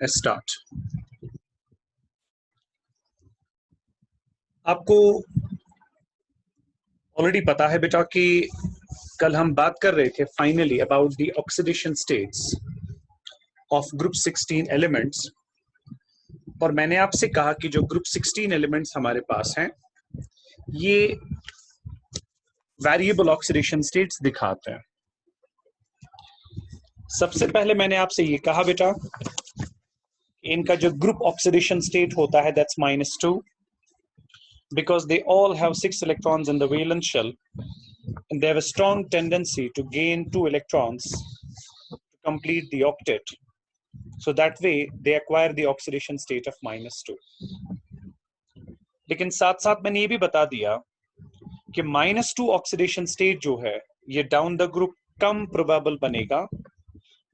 Start. आपको already पता है बेटा कि कल हम बात कर रहे थे finally about the oxidation states of group 16 elements, और मैंने आपसे कहा कि जो ग्रुप 16 एलिमेंट्स हमारे पास हैं ये वेरिएबल ऑक्सीडेशन स्टेट्स दिखाते हैं। सबसे पहले मैंने आपसे ये कहा बेटा इनका जो ग्रुप ऑक्सीडेशन स्टेट होता है that's -2, because they all have 6 electrons in the valence shell and they have a strong tendency to gain 2 electrons to complete the octet, so that way they acquire the oxidation state of -2। लेकिन साथ साथ मैंने ये भी बता दिया कि -2 oxidation state जो है ये down the group come probable बनेगा,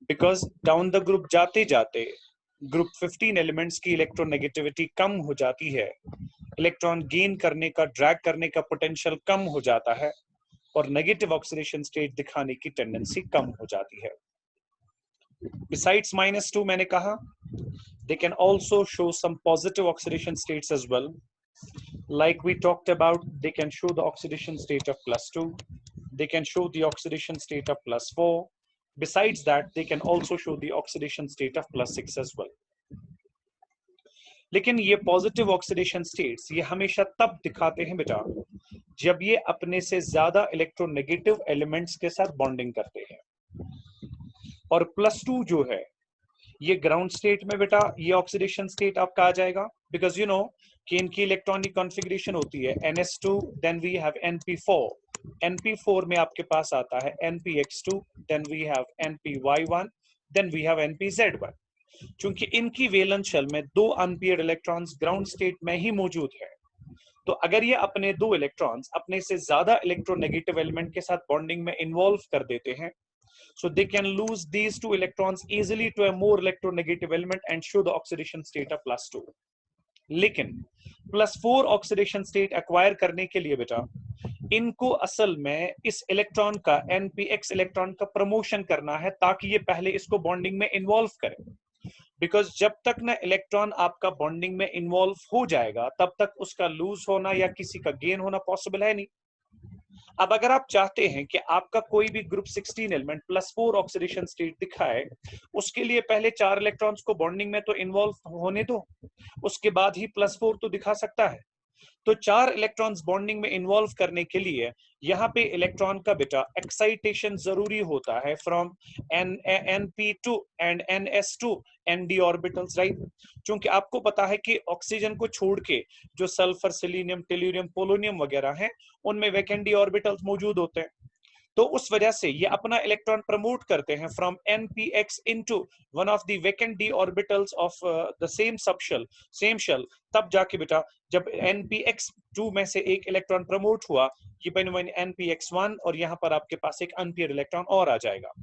बिकॉज डाउन द ग्रुप जाते जाते ग्रुप 15 एलिमेंट्स की इलेक्ट्रोनेगेटिविटी कम हो जाती है, इलेक्ट्रॉन गेन करने का, ड्रैग करने का पोटेंशियल कम हो जाता है और नेगेटिव ऑक्सीडेशन स्टेट दिखाने की टेंडेंसी कम हो जाती है। Besides -2 मैंने कहा they can also show some positive oxidation states as well, like we talked about they can show the oxidation state of +2, they can show the oxidation state of +4, besides that they can also show the oxidation state of +6 as well। लेकिन ये positive oxidation states ये हमेशा तब दिखाते हैं बेटा जब ये अपने से ज्यादा इलेक्ट्रोनेगेटिव एलिमेंट्स के साथ बॉन्डिंग करते हैं, और +2 जो है ये ग्राउंड स्टेट में बेटा ये ऑक्सीडेशन स्टेट आपका आ जाएगा, बिकॉज यू नो कि इनकी इलेक्ट्रॉनिक कॉन्फ़िगरेशन होती है NS2, then we have NP4, NP4 में आपके पास आता है NPX2, then we have NPY1, then we have NPZ1। चूंकि इनकी वेलेंस शेल में 2 अनपेयर्ड इलेक्ट्रॉन्स ग्राउंड स्टेट में ही मौजूद है, तो अगर ये अपने 2 इलेक्ट्रॉन्स अपने से ज्यादा इलेक्ट्रोनेगेटिव एलिमेंट के साथ बॉन्डिंग में इन्वॉल्व कर देते हैं, so they can lose these 2 electrons easily to a more electronegative element and show the oxidation state of +2। लेकिन +4 ऑक्सीडेशन स्टेट एक्वायर करने के लिए बेटा इनको असल में इस इलेक्ट्रॉन का NPX इलेक्ट्रॉन का प्रमोशन करना है ताकि ये पहले इसको बॉन्डिंग में इन्वॉल्व करे, बिकॉज जब तक ना इलेक्ट्रॉन आपका बॉन्डिंग में इन्वॉल्व हो जाएगा तब तक उसका लूज होना या किसी का गेन होना पॉसिबल है नहीं। अब अगर आप चाहते हैं कि आपका कोई भी ग्रुप 16 एलिमेंट +4 ऑक्सीडेशन स्टेट दिखाए, उसके लिए पहले 4 इलेक्ट्रॉन्स को बॉन्डिंग में तो इन्वॉल्व होने दो, उसके बाद ही +4 तो दिखा सकता है। तो 4 इलेक्ट्रॉन्स बॉन्डिंग में इन्वॉल्व करने के लिए यहाँ पे इलेक्ट्रॉन का बेटा एक्साइटेशन जरूरी होता है from NP2 and NS2 ND orbitals, right. क्योंकि आपको पता है कि ऑक्सीजन को छोड़ के जो सल्फर, सेलेनियम, टेल्यूरियम, पोलोनियम वगैरह हैं उनमें वैकेंट d ऑर्बिटल्स मौजूद होते हैं, तो उस वजह से ये अपना इलेक्ट्रॉन प्रमोट करते हैं from NPX into one of the vacant d orbitals of the same subshell, same shell. तब जाके बेटा जब NPX2 में से एक इलेक्ट्रॉन प्रमोट हुआ ये बन NPX1 और यहाँ पर आपके पास एक अनपेयर्ड इलेक्ट्रॉन और आ जाएगा।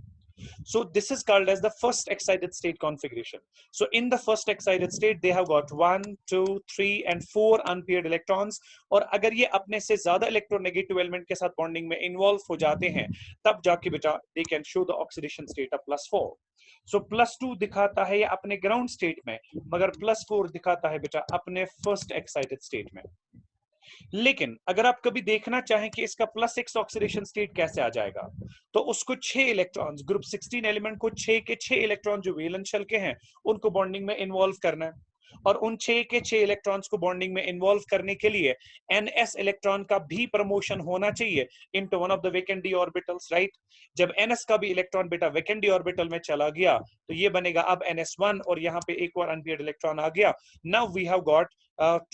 So this is called as the first excited state configuration. So in the first excited state they have got 1, 2, 3 and 4 unpaired electrons, और अगर ये अपने से ज्यादा इलेक्ट्रोनेगेटिव एलिमेंट के साथ बॉन्डिंग में इन्वॉल्व हो जाते हैं तब जाके बेटा they can show the oxidation state of +4। So +2 दिखाता है ये अपने ग्राउंड स्टेट में, मगर +4 दिखाता है बेटा अपने फर्स्ट एक्साइटेड स्टेट में। लेकिन अगर आप कभी देखना चाहें कि इसका +6 ऑक्सीडेशन स्टेट कैसे आ जाएगा, तो उसको 6 इलेक्ट्रॉन्स, ग्रुप 16 एलिमेंट को 6 के 6 इलेक्ट्रॉन जो वैलेंस शेल के हैं उनको बॉन्डिंग में इन्वॉल्व करना है, और उन 6 के 6 इलेक्ट्रॉन्स को बॉन्डिंग में इन्वॉल्व करने के लिए NS इलेक्ट्रॉन का भी प्रमोशन होना चाहिए into one of the vacant d orbitals, right. जब NS का भी इलेक्ट्रॉन बेटा वैकेंट d ऑर्बिटल में चला गया तो ये बनेगा अब NS1 और यहाँ पे एक और अनपेयर्ड इलेक्ट्रॉन आ गया। Now we have got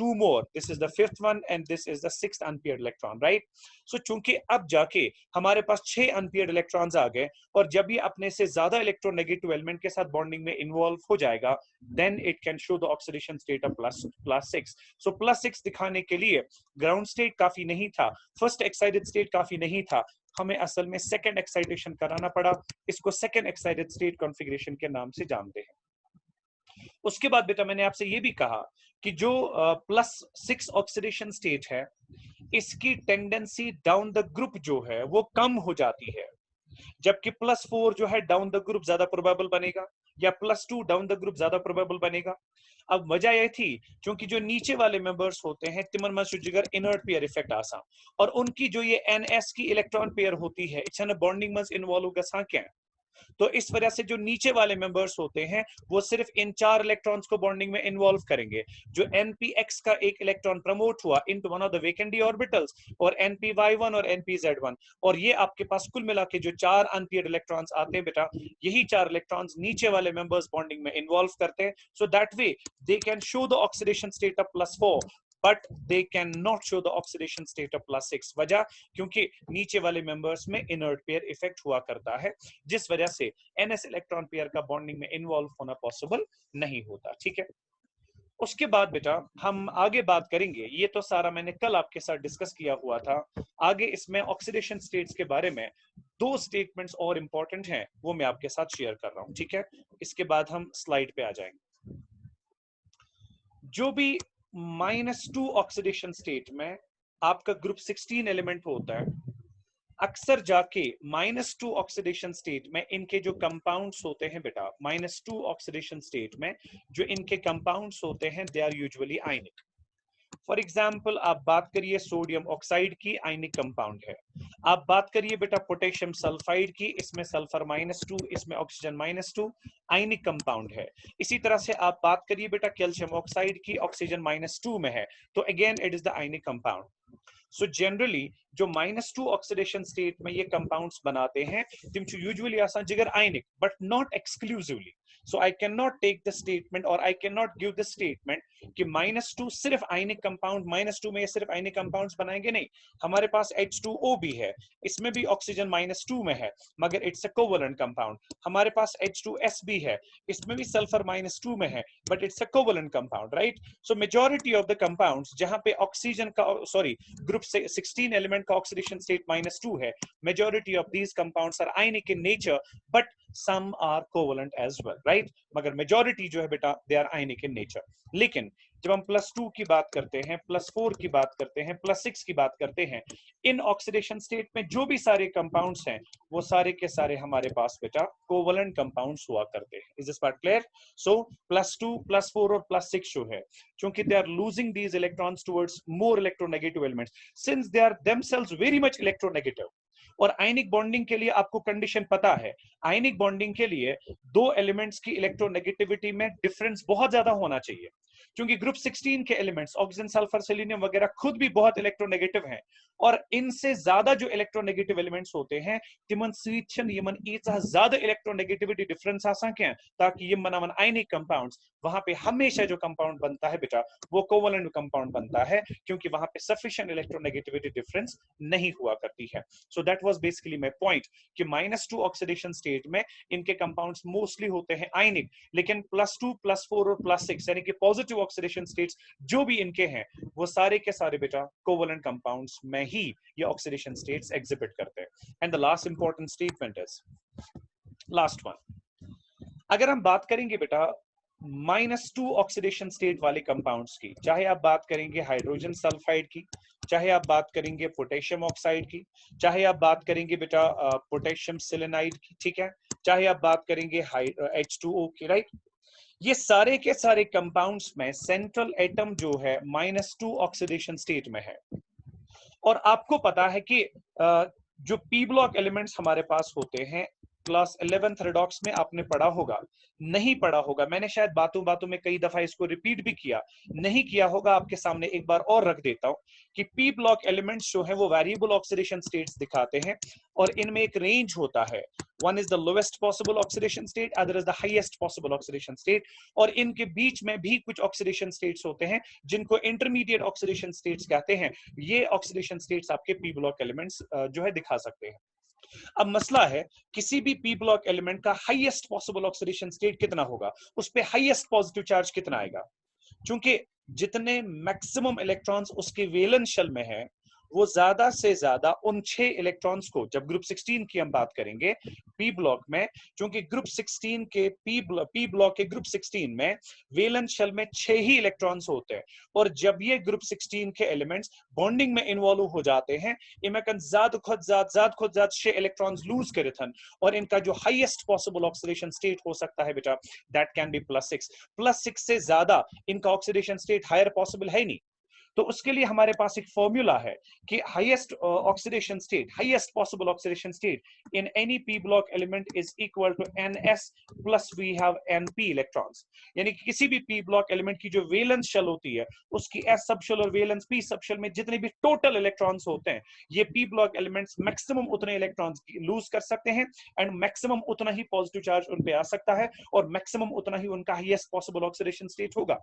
2 more, this is the 5th one and this is the 6th unpaired electron, right। so चूंकि अब जाके हमारे पास 6 unpaired electrons आ गए और जब ये अपने से ज्यादा इलेक्ट्रोनेगेटिव एलिमेंट के साथ बॉन्डिंग में इन्वॉल्व हो जाएगा then it can show the oxidation state of +6। so +6 दिखाने के लिए ग्राउंड स्टेट काफी नहीं था, फर्स्ट एक्साइटेड स्टेट काफी नहीं था, हमें असल में सेकंड एक्साइटेशन कराना पड़ा। इसको सेकंड एक्साइटेड स्टेट कॉन्फ़िगरेशन के नाम से जानते हैं। उसके बाद बेटा मैंने आपसे ये भी कहा कि जो +6 ऑक्सीडेशन स्टेट है इसकी टेंडेंसी डाउन द ग्रुप जो है वो कम हो जाती है, जबकि +4 जो है डाउन द ग्रुप ज्यादा प्रोबेबल बनेगा। या +2 डाउन द ग्रुप ज्यादा प्रोबेबल बनेगा? अब वजह यह थी क्योंकि जो नीचे वाले मेंबर्स होते हैं तिमन मस जिगर इनर्ट पेयर इफेक्ट आसा और उनकी जो ये NS की इलेक्ट्रॉन पेयर होती है इच्छा बॉन्डिंग मस इन्वॉल्व गसा क्या, तो इस वजह से जो नीचे वाले मेंबर्स होते हैं वो सिर्फ इन 4 इलेक्ट्रॉन्स को बॉन्डिंग में इन्वॉल्व करेंगे। जो npx का एक इलेक्ट्रॉन प्रमोट हुआ into one of the vacant d orbitals और npy1 और npz1 और ये आपके पास कुल मिला के जो 4 अनपेयर्ड इलेक्ट्रॉन्स आते हैं बेटा, यही 4 इलेक्ट्रॉन्स नीचे वाले मेंबर्स बॉन्डिंग में इन्वॉल्व करते हैं। सो that way they can show the oxidation state of +4 but they can not show the oxidation state of +6। वजह क्योंकि नीचे वाले मेंबर्स में इनर्ट पेयर इफेक्ट हुआ करता है, जिस वजह से NS इलेक्ट्रॉन पेयर का बॉन्डिंग में इन्वॉल्व होना पॉसिबल नहीं होता। ठीक है, उसके बाद बेटा हम आगे बात करेंगे, ये तो सारा मैंने कल आपके साथ डिस्कस किया हुआ था। आगे इसमें ऑक्सीडेशन स्टेट्स के बारे में 2 स्टेटमेंट्स और इंपॉर्टेंट हैं, वो मैं आपके साथ शेयर कर रहा हूं। ठीक है, इसके बाद हम स्लाइड पे आ जाएंगे। जो भी -2 ऑक्सीडेशन स्टेट में आपका ग्रुप 16 एलिमेंट होता है, अक्सर जाके -2 ऑक्सीडेशन स्टेट में इनके जो कंपाउंड्स होते हैं बेटा, -2 ऑक्सीडेशन स्टेट में जो इनके कंपाउंड्स होते हैं they are usually ionic. For example आप बात करिए सोडियम ऑक्साइड की, आयनिक कंपाउंड है। आप बात करिए बेटा पोटेशियम सल्फाइड की, इसमें सल्फर -2, इसमें ऑक्सीजन -2, आयनिक कंपाउंड है। इसी तरह से आप बात करिए बेटा कैल्शियम ऑक्साइड की, ऑक्सीजन -2 में है, तो again it is the ionic compound. So generally जो -2 ऑक्सीडेशन स्टेट में ये कंपाउंड्स बनाते हैं तिम यूजुअली आसान जिगर ionic but not exclusively. So I can not take the statement or I can not give the statement कि -2 सिर्फ आयनिक कंपाउंड, -2 में ये सिर्फ आयनिक कंपाउंड्स बनाएंगे, नहीं। हमारे पास H2O भी है, इसमें भी ऑक्सीजन -2 में है मगर इट्स अ कोवलेंट कंपाउंड। हमारे पास H2S भी है, इसमें भी सल्फर -2 में है but it's a covalent compound, right. So majority of the compounds जहां पे ऑक्सीजन का सॉरी ग्रुप 16 एलिमेंट का ऑक्सीडेशन स्टेट -2 है, majority of these compounds are ionic in nature but some are covalent as well, right. मगर majority जो है बेटा they are ionic in nature. लेकिन जब हम +2 की बात करते हैं, +4 की बात करते हैं, +6 की बात करते हैं, इन ऑक्सीडेशन स्टेट में जो भी सारे कंपाउंड्स हैं वो सारे के सारे हमारे पास बेटा कोवलेंट कंपाउंड्स हुआ करते हैं। Is this part clear? So +2, +4 और +6 जो है, क्योंकि they are losing these electrons towards more electronegative elements since they are themselves very much electronegative. और आयनिक बॉन्डिंग के लिए आपको कंडीशन पता है, आयनिक बॉन्डिंग के लिए 2 एलिमेंट्स की इलेक्ट्रोनेगेटिविटी में डिफरेंस बहुत ज्यादा होना चाहिए, क्योंकि ग्रुप 16 के एलिमेंट्स ऑक्सीजन, सल्फर, सेलेनियम वगैरह खुद भी बहुत इलेक्ट्रोनेगेटिव हैं और इनसे ज्यादा जो इलेक्ट्रोनेगेटिव एलिमेंट्स होते हैं तिमन स्वीचन यमन इतना ज्यादा इलेक्ट्रोनेगेटिविटी डिफरेंस आसान क्या, ताकि ये मनावन आयनिक कंपाउंड्स वहां पे हमेशा जो कंपाउंड बनता है बेटा वो कोवलेंट कंपाउंड बनता है, क्योंकि वहां पे सफिशिएंट इलेक्ट्रोनेगेटिविटी डिफरेंस नहीं हुआ करती है। So that was basically my point कि -2 ऑक्सीडेशन स्टेट में इनके कंपाउंड्स मोस्टली होते हैं आयनिक, लेकिन +2, +4 और +6 यानी कि पॉजिटिव ऑक्सीडेशन स्टेट्स जो भी इनके हैं वो सारे के सारे बेटा कोवलेंट कंपाउंड्स में ही ये ऑक्सीडेशन स्टेट्स एग्जिबिट करते हैं। And the last important statement is last one, अगर हम बात करेंगे बेटा -2 ऑक्सीडेशन स्टेट वाले कंपाउंड्स की, चाहे आप बात करेंगे हाइड्रोजन सल्फाइड की, चाहे आप बात करेंगे पोटेशियम ऑक्साइड की, चाहे आप बात करेंगे बेटा पोटेशियम सेलेनाइड की, ठीक है, चाहे आप बात करेंगे H2O की, राइट। ये सारे के सारे कंपाउंड्स में सेंट्रल एटम जो है -2 ऑक्सीडेशन स्टेट में है। और आपको पता है कि जो पी ब्लॉक एलिमेंट्स हमारे पास होते हैं, क्लास 11th रेडॉक्स में आपने पढ़ा होगा, नहीं पढ़ा होगा, मैंने शायद बातों बातों में कई दफा इसको रिपीट भी किया, नहीं किया होगा, आपके सामने एक बार और रख देता हूं कि पी ब्लॉक एलिमेंट्स जो है वो वेरिएबल ऑक्सीडेशन स्टेट्स दिखाते हैं और इनमें एक रेंज होता है। One is the lowest possible oxidation state, other is the highest possible oxidation state, और इनके बीच में भी कुछ ऑक्सीडेशन स्टेट्स होते हैं जिनको इंटरमीडिएट ऑक्सीडेशन स्टेट्स कहते हैं। ये ऑक्सीडेशन स्टेट्स आपके पी ब्लॉक एलिमेंट्स जो है दिखा सकते हैं। अब मसला है किसी भी पी ब्लॉक एलिमेंट का हाईएस्ट पॉसिबल ऑक्सीडेशन स्टेट कितना होगा, उस पे हाईएस्ट पॉजिटिव चार्ज कितना आएगा, क्योंकि जितने मैक्सिमम इलेक्ट्रॉन्स उसके वैलेंस शेल में है वो ज्यादा से ज्यादा उन 6 इलेक्ट्रॉन्स को, जब ग्रुप 16 की हम बात करेंगे पी ब्लॉक में, क्योंकि ग्रुप 16 के पी ब्लॉक के ग्रुप 16 में वैलेंस शेल में 6 ही इलेक्ट्रॉन्स होते हैं, और जब ये ग्रुप 16 के एलिमेंट्स बॉन्डिंग में इन्वॉल्व हो जाते हैं, इमेकन ज्यादा 6 इलेक्ट्रॉन्स लूज करे थन, और इनका जो हाईएस्ट पॉसिबल ऑक्सीडेशन स्टेट हो सकता है बेटा, दैट कैन बी +6 से ज्यादा इनका ऑक्सीडेशन स्टेट हायर पॉसिबल है नहीं। तो उसके लिए हमारे पास एक फॉर्मूला है कि highest oxidation state, highest possible oxidation state in any P block element is equal to NS plus we have NP electrons. यानी कि किसी भी पी ब्लॉक एलिमेंट की जो वैलेंस शेल होती है, उसकी S सब शेल और वैलेंस P सब शेल में जितने भी टोटल इलेक्ट्रॉन्स होते हैं, ये पी ब्लॉक एलिमेंट्स मैक्सिमम उतने इलेक्ट्रॉन्स लूज कर सकते हैं, एंड मैक्सिमम उतना ही पॉजिटिव चार्ज उन पे आ सकता है, और मैक्सिमम उतना ही उनका हाईएस्ट पॉसिबल ऑक्सीडेशन स्टेट होगा।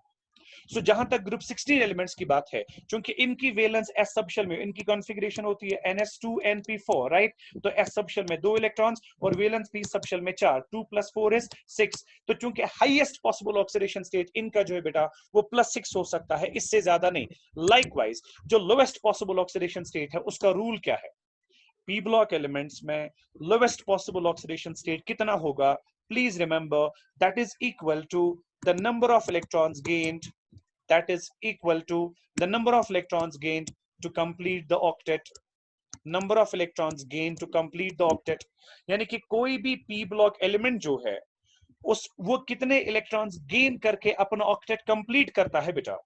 सो जहां तक ग्रुप 16 एलिमेंट्स की बात है, क्योंकि इनकी वैलेंस S सब शेल में, इनकी कॉन्फ़िगरेशन होती है NS2 NP4, राइट? तो S सब शेल में 2 इलेक्ट्रॉन्स और वैलेंस P सब शेल में 4, 2 + 4 इज 6। तो चूंकि हाईएस्ट पॉसिबल ऑक्सीडेशन स्टेट इनका जो है बेटा वो +6 हो सकता है, इससे ज्यादा नहीं। लाइकवाइज जो लोएस्ट पॉसिबल ऑक्सीडेशन स्टेट है, उसका रूल क्या है? पी ब्लॉक एलिमेंट्स में लोएस्ट पॉसिबल ऑक्सीडेशन स्टेट कितना होगा? Please remember, that is equal to the number of electrons gained, that is equal to the number of electrons gained to complete the octet, number of electrons gained to complete the octet। यानी कि कोई भी p block element जो है, उस वो कितने electrons gain करके अपना ऑक्टेट कंप्लीट करता है बेटा,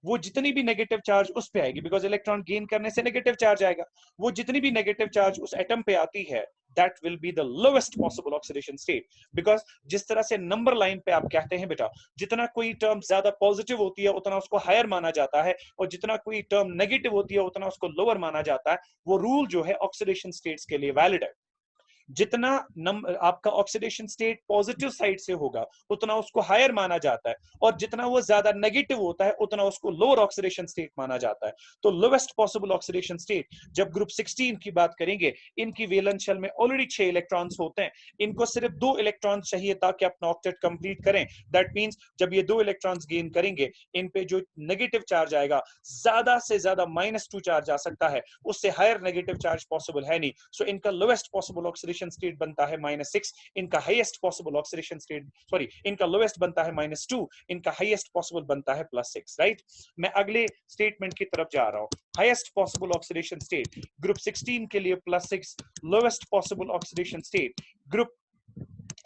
वो जितनी भी नेगेटिव चार्ज उस पे आएगी, बिकॉज इलेक्ट्रॉन गेन करने से नेगेटिव चार्ज आएगा, वो जितनी भी नेगेटिव चार्ज उस एटम पे आती है, that will be the lowest possible oxidation state। because जिस तरह से नंबर लाइन पे आप कहते हैं बेटा, जितना कोई टर्म ज्यादा पॉजिटिव होती है उतना उसको हायर माना जाता है, और जितना कोई टर्म नेगेटिव होती है उतना उसको लोअर माना जाता है। वो रूल जो है ऑक्सीडेशन स्टेट्स के लिए वैलिड है। जितना आपका ऑक्सीडेशन स्टेट पॉजिटिव साइड से होगा उतना उसको हायर माना जाता है, और जितना वो ज्यादा नेगेटिव होता है उतना उसको लोअर ऑक्सीडेशन स्टेट माना जाता है। तो लोएस्ट पॉसिबल ऑक्सीडेशन स्टेट जब ग्रुप 16 की बात करेंगे, इनकी वैलेंस शेल में ऑलरेडी 6 इलेक्ट्रॉन्स होते हैं, इनको सिर्फ 2 इलेक्ट्रॉन्स चाहिए ताकि अपना ऑक्टेट कंप्लीट करें। दैट मींस जब ये 2 इलेक्ट्रॉन्स गेन करेंगे, इन पे जो नेगेटिव चार्ज आएगा, ज्यादा से ज्यादा -2 चार्ज आ सकता है, उससे हायर नेगेटिव चार्ज पॉसिबल है नहीं। सो इनका लोएस्ट पॉसिबल ऑक्सीडेशन स्टेट बनता है -6, इनका highest possible oxidation state, sorry, इनका लोएस्ट बनता है -2, इनका हाईएस्ट पॉसिबल बनता है +6, राइट? मैं अगले स्टेटमेंट की तरफ जा रहा हूं। Highest possible oxidation state group 16 के लिए +6, lowest possible oxidation state group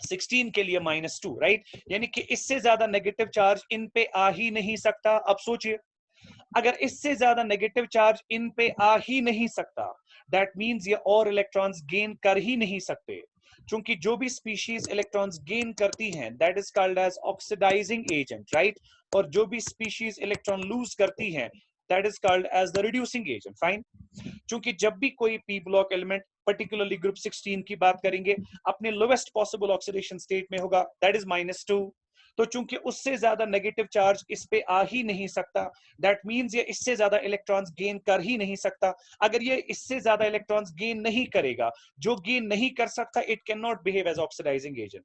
16 के लिए -2, राइट? यानी कि इससे ज्यादा नेगेटिव चार्ज इन पे आ ही नहीं सकता। अब सोचिए, अगर इससे ज्यादा नेगेटिव चार्ज इन पे आ ही नहीं सकता, दैट मींस ये और इलेक्ट्रॉन्स गेन कर ही नहीं सकते, क्योंकि जो भी स्पीशीज इलेक्ट्रॉन्स गेन करती हैं, that is called as oxidising agent, right? और जो भी स्पीशीज इलेक्ट्रॉन लूज करती हैं, that is called as the reducing agent, fine? क्योंकि जब भी कोई P block element, particularly group 16 की बात करेंगे, अपने लोवेस्ट पॉसिबल ऑक्सीडेशन स्टेट में होगा, दैट इज -2। तो चूंकि उससे ज्यादा नेगेटिव चार्ज इस पे आ ही नहीं सकता, दैट मींस ये इससे ज्यादा इलेक्ट्रॉन्स गेन कर ही नहीं सकता। अगर ये इससे ज्यादा इलेक्ट्रॉन्स गेन नहीं करेगा, जो गेन नहीं कर सकता, it can not behave as oxidising agent.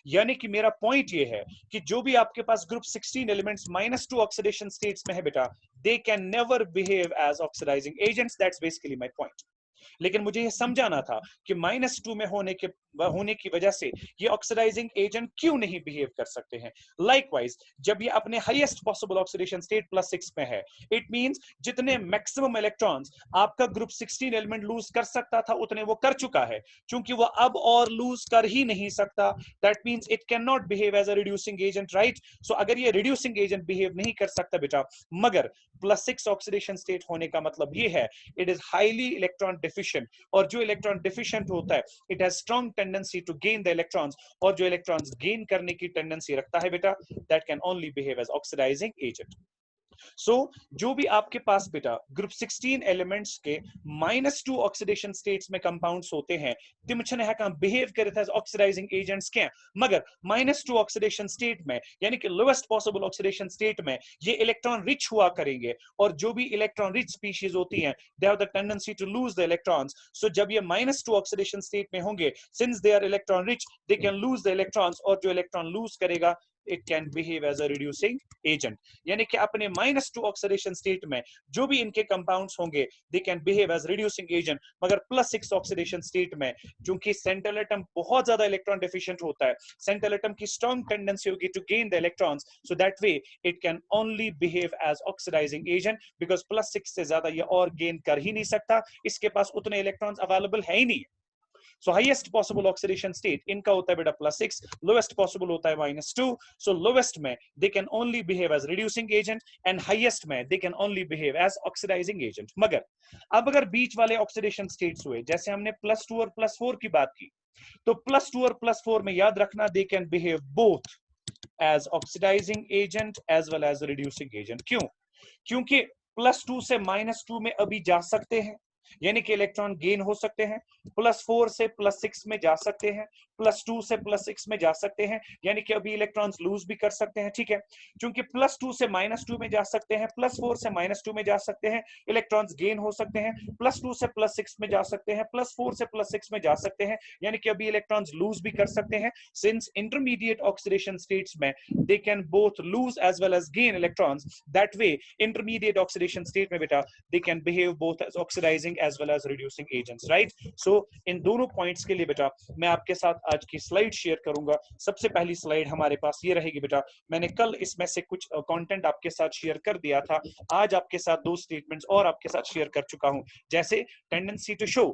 यानी कि मेरा पॉइंट ये है कि जो भी आपके पास ग्रुप 16 एलिमेंट्स -2 ऑक्सीडेशन स्टेट्स में है बेटा, they can never behave as oxidizing agents. That's basically my point. लेकिन मुझे ये समझाना था कि -2 में होने की वजह से ये ऑक्सीडाइजिंग एजेंट क्यों नहीं बिहेव कर सकते हैं। लाइकवाइज जब ये अपने हाईएस्ट पॉसिबल ऑक्सीडेशन स्टेट +6 में है, इट मींस जितने मैक्सिमम इलेक्ट्रॉन्स आपका ग्रुप 16 एलिमेंट लूज कर सकता था, उतने वो कर चुका है। क्योंकि वो अब और लूज कर ही नहीं सकता, that means it can not behave as a reducing agent, right? So अगर ये रिड्यूसिंग एजेंट बिहेव नहीं कर सकता बेटा, मगर +6 ऑक्सीडेशन स्टेट होने का मतलब ये है, it is highly electron deficient, और जो इलेक्ट्रॉन डिफिशिएंट होता है, it has strong tendency to gain the electrons, और जो इलेक्ट्रॉन्स गेन करने की टेंडेंसी रखता है बेटा, that can only behave as oxidising agent. So जो भी आपके पास बेटा ग्रुप 16 एलिमेंट्स के -2 ऑक्सीडेशन स्टेट्स में कंपाउंड्स होते हैं, तिम छन हेकान बिहेव करत एज ऑक्सीडाइजिंग एजेंट्स के, मगर -2 ऑक्सीडेशन स्टेट में, यानी कि लोएस्ट पॉसिबल ऑक्सीडेशन स्टेट में, ये इलेक्ट्रॉन रिच हुआ करेंगे, और जो भी इलेक्ट्रॉन रिच स्पीशीज होती हैं, they have the tendency to lose the electrons. So जब ये -2 ऑक्सीडेशन स्टेट में होंगे, since they are electron rich, they can lose the electrons, और जो इलेक्ट्रॉन लूज करेगा, it can behave as a reducing agent. यानी कि अपने -2 ऑक्सीडेशन स्टेट में जो भी इनके कंपाउंड्स होंगे they can behave as reducing agent, मगर +6 ऑक्सीडेशन स्टेट में क्योंकि सेंट्रल एटम बहुत ज्यादा इलेक्ट्रॉन डेफिशिएंट होता है, सेंट्रल एटम की स्ट्रांग टेंडेंसी होगी to gain the electrons, so that way it can only behave as oxidising agent because +6 से ज्यादा ये और गेन कर ही नहीं सकता, इसके पास उतने इलेक्ट्रॉन्स अवेलेबल है ही नहीं। So highest possible oxidation state इनका होता है बेटा +6, lowest possible होता है -2. So lowest में they can only behave as reducing agent and highest में they can only behave as oxidizing agent. मगर अब अगर बीच वाले oxidation states हुए, जैसे हमने +2 और +4 की बात की, तो +2 और +4 में याद रखना they can behave both as oxidizing agent as well as reducing agent. क्यों? क्योंकि +2 से -2 में अभी जा सकते हैं, यानी कि इलेक्ट्रॉन गेन हो सकते हैं, +4 से +6 में जा सकते हैं, +2 से +6 में जा सकते हैं, यानी कि अभी इलेक्ट्रॉन्स लूज भी कर सकते हैं, ठीक है। क्योंकि +2 से -2 में जा सकते हैं, +4 से -2 में जा सकते हैं, इलेक्ट्रॉन्स गेन हो सकते हैं, +2 से +6 में जा सकते हैं, +4 से +6 में जा सकते हैं, यानी कि अभी इलेक्ट्रॉन्स लूज भी कर सकते हैं। सिंस इंटरमीडिएट ऑक्सीडेशन स्टेट्स में they can both lose as well as gain electrons, that way intermediate oxidation state में बेटा they can behave both as oxidizing as well as reducing agents, right? So इन दोनों points के लिए बेटा मैं आपके साथ आज की स्लाइड शेयर करूंगा। सबसे पहली स्लाइड हमारे पास ये रहेगी बेटा, मैंने कल इसमें से कुछ कंटेंट आपके साथ शेयर कर दिया था, आज आपके साथ 2 स्टेटमेंट्स और आपके साथ शेयर कर चुका हूं, जैसे tendency to show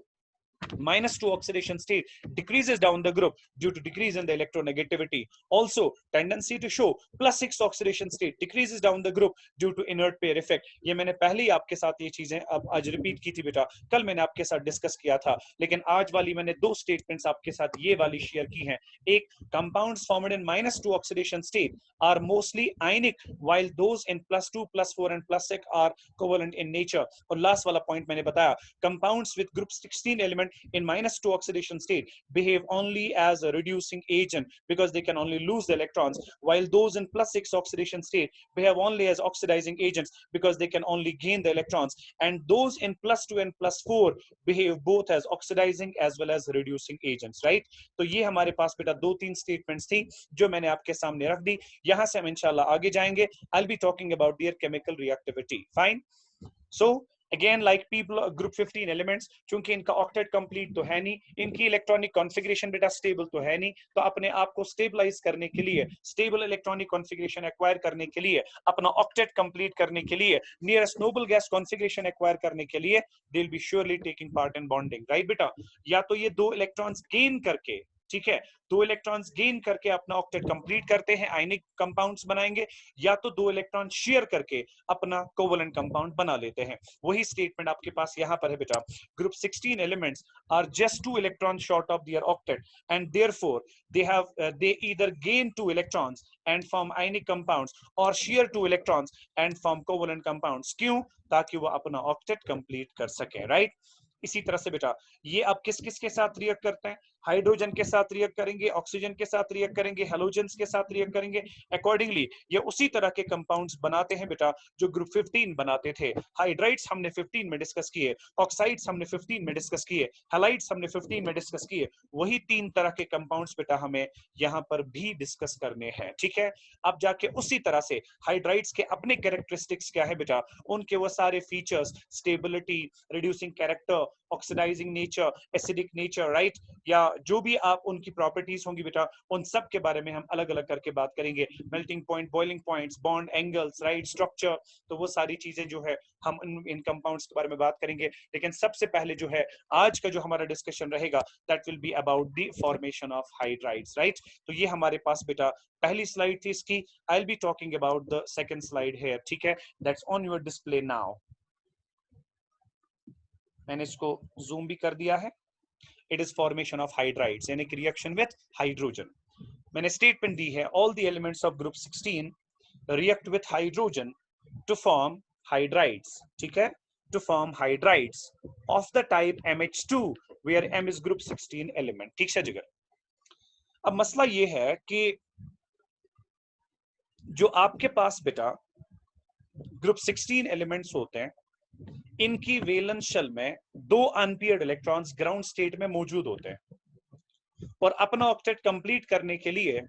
-2 oxidation state decreases down the group due to decrease in the electronegativity. Also, tendency to show +6 oxidation state decreases down the group due to inert pair effect. ये मैंने पहले ही आपके साथ ये चीजें अब आज रिपीट की थी बेटा, कल मैंने आपके साथ डिस्कस किया था, लेकिन आज वाली मैंने 2 स्टेटमेंट्स आपके साथ ये वाली शेयर की हैं। एक, compounds formed in -2 oxidation state are mostly ionic while those in +2, +4 and +6 are covalent in nature. और लास्ट वाला पॉइंट मैंने बताया, compounds with group 16 element in -2 oxidation state behave only as a reducing agent because they can only lose the electrons, while those in +6 oxidation state behave only as oxidizing agents because they can only gain the electrons, and those in +2 and +4 behave both as oxidizing as well as reducing agents, right? तो ये हमारे पास बेटा 2-3 statements थी जो मैंने आपके सामने रख दी। यहां से हम इंशाल्लाह आगे जाएंगे। I'll be talking about their chemical reactivity. Fine. So again, like people group 15 elements, चूंकि इनका ऑक्टेट कंप्लीट तो है नहीं, इनकी इलेक्ट्रॉनिक कॉन्फ़िगरेशन बेटा स्टेबल तो है नहीं, तो अपने आप को स्टेबलाइज करने के लिए, स्टेबल इलेक्ट्रॉनिक कॉन्फ़िगरेशन एक्वायर करने के लिए, अपना ऑक्टेट कंप्लीट करने के लिए, nearest noble gas configuration acquire करने के लिए, they will be surely taking part in bonding, right बेटा? या तो ये 2 इलेक्ट्रॉन्स गेन करके, ठीक है, 2 इलेक्ट्रॉन्स गेन करके अपना ऑक्टेट कंप्लीट करते हैं, आयनिक कंपाउंड्स बनाएंगे, या तो 2 इलेक्ट्रॉन शेयर करके अपना कोवेलेंट कंपाउंड बना लेते हैं। वही स्टेटमेंट आपके पास यहां पर है बेटा, group 16 elements are just 2 electron short of their octet and therefore they either gain 2 electrons and form ionic compounds or share 2 electrons and form covalent compounds. क्यों? ताकि वो अपना ऑक्टेट कंप्लीट कर सके, राइट? इसी तरह से बेटा ये अब किस किस के साथ रिएक्ट करते हैं? हाइड्रोजन के साथ रिएक्ट करेंगे, ऑक्सीजन के साथ रिएक्ट करेंगे, हेलोजेंस के साथ रिएक्ट करेंगे। अकॉर्डिंगली ये उसी तरह के कंपाउंड्स बनाते हैं बेटा जो ग्रुप 15 बनाते थे। हाइड्राइड्स हमने 15 में डिस्कस किए, ऑक्साइड्स हमने 15 में डिस्कस किए, हैलाइड्स हमने 15 में डिस्कस किए। वही 3 तरह के कंपाउंड्स बेटा हमें यहाँ पर भी डिस्कस करने हैं, ठीक है? अब जाके उसी तरह से हाइड्राइड्स के अपने कैरेक्टरिस्टिक्स क्या है बेटा, उनके वो सारे features, stability, reducing character, oxidizing nature, acidic nature, right, या जो भी आप उनकी प्रॉपर्टीज होंगी बेटा, उन सब के बारे में हम अलग अलग करके बात करेंगे। Melting point, boiling points, bond angles, right, structure, तो वो सारी चीजें जो है हम इन कंपाउंड्स के बारे में बात करेंगे। लेकिन सबसे पहले जो है आज का जो हमारा डिस्कशन रहेगा, that will be about the formation of hydrides, right? तो ये हमारे पास बेटा पहली स्लाइड थी इसकी। I will be talking about the second slide here, ठीक है? That's on your display now. मैंने इसको जूम भी कर दिया है। It is formation of hydrides, यानी कि रिएक्शन विद हाइड्रोजन। मैंने स्टेटमेंट दी है, all the elements of group 16 react with hydrogen to form hydrides, ठीक है? To form hydrides of the type MH2 where M is group 16 element, ठीक है जिगर? अब मसला ये है कि जो आपके पास बेटा ग्रुप 16 एलिमेंट्स होते हैं, इनकी वैलेंस शेल में 2 अनपेयर्ड इलेक्ट्रॉन्स ग्राउंड स्टेट में मौजूद होते हैं, और अपना ऑक्टेट कंप्लीट करने के लिए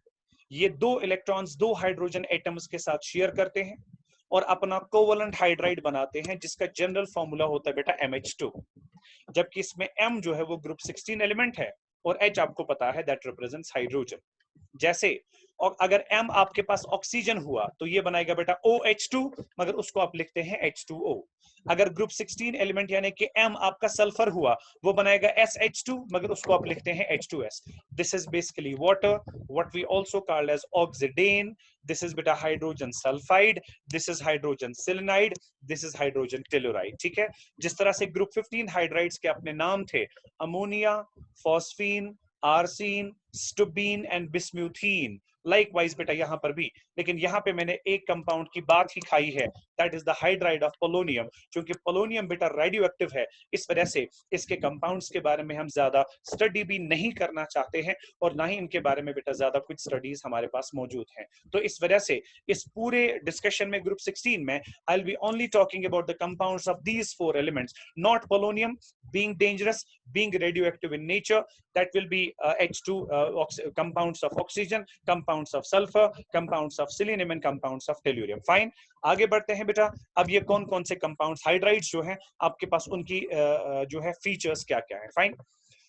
ये दो इलेक्ट्रॉन्स दो हाइड्रोजन एटम्स के साथ शेयर करते हैं और अपना कोवलेंट हाइड्राइड बनाते हैं, जिसका जनरल फॉर्मूला होता है बेटा MH2। जबकि इसमें M जो है वो ग्रुप 16 एलिमेंट है और H आपको पता है दैट रिप्रेजेंट्स हाइड्रोजन। जैसे और अगर M आपके पास ऑक्सीजन हुआ तो ये बनाएगा बेटा OH2, मगर उसको आप लिखते हैं H2O। अगर ग्रुप 16 एलिमेंट यानी कि M आपका सल्फर हुआ, वो बनाएगा SH2, मगर उसको आप लिखते हैं H2S। This is basically water, what we also called as oxidane. This is बेटा hydrogen sulphide, this is hydrogen selenide, this is hydrogen telluride. ठीक है, जिस तरह से ग्रुप 15 हाइड्राइड्स के अपने नाम थे, अमोनिया, फॉस्फीन, आर्सीन, स्टुबीन एंड बिस्म्यूथीन। लाइकवाइज बेटा यहाँ पर भी, लेकिन यहाँ पे मैंने एक कंपाउंड की बात ही खाई है, that is the hydride of polonium. क्योंकि पोलोनियम बेटा रेडियो एक्टिव है, इस वजह से इसके कंपाउंड्स के बारे में हम ज्यादा स्टडी भी नहीं करना चाहते हैं और ना ही इनके बारे में बेटा ज्यादा कुछ स्टडीज हमारे पास मौजूद हैं। तो इस वजह से इस पूरे डिस्कशन में ग्रुप 16 में आई will B only talking about the compounds of these 4 elements, not polonium being dangerous, being radioactive in nature. That will be H2 compounds of oxygen, compounds of sulfur, compounds of selenium and compounds of tellurium. Fine. आगे बढ़ते हैं बेटा। अब ये कौन कौन से compounds hydrides जो हैं आपके पास, उनकी जो है फीचर्स क्या क्या है। फाइन।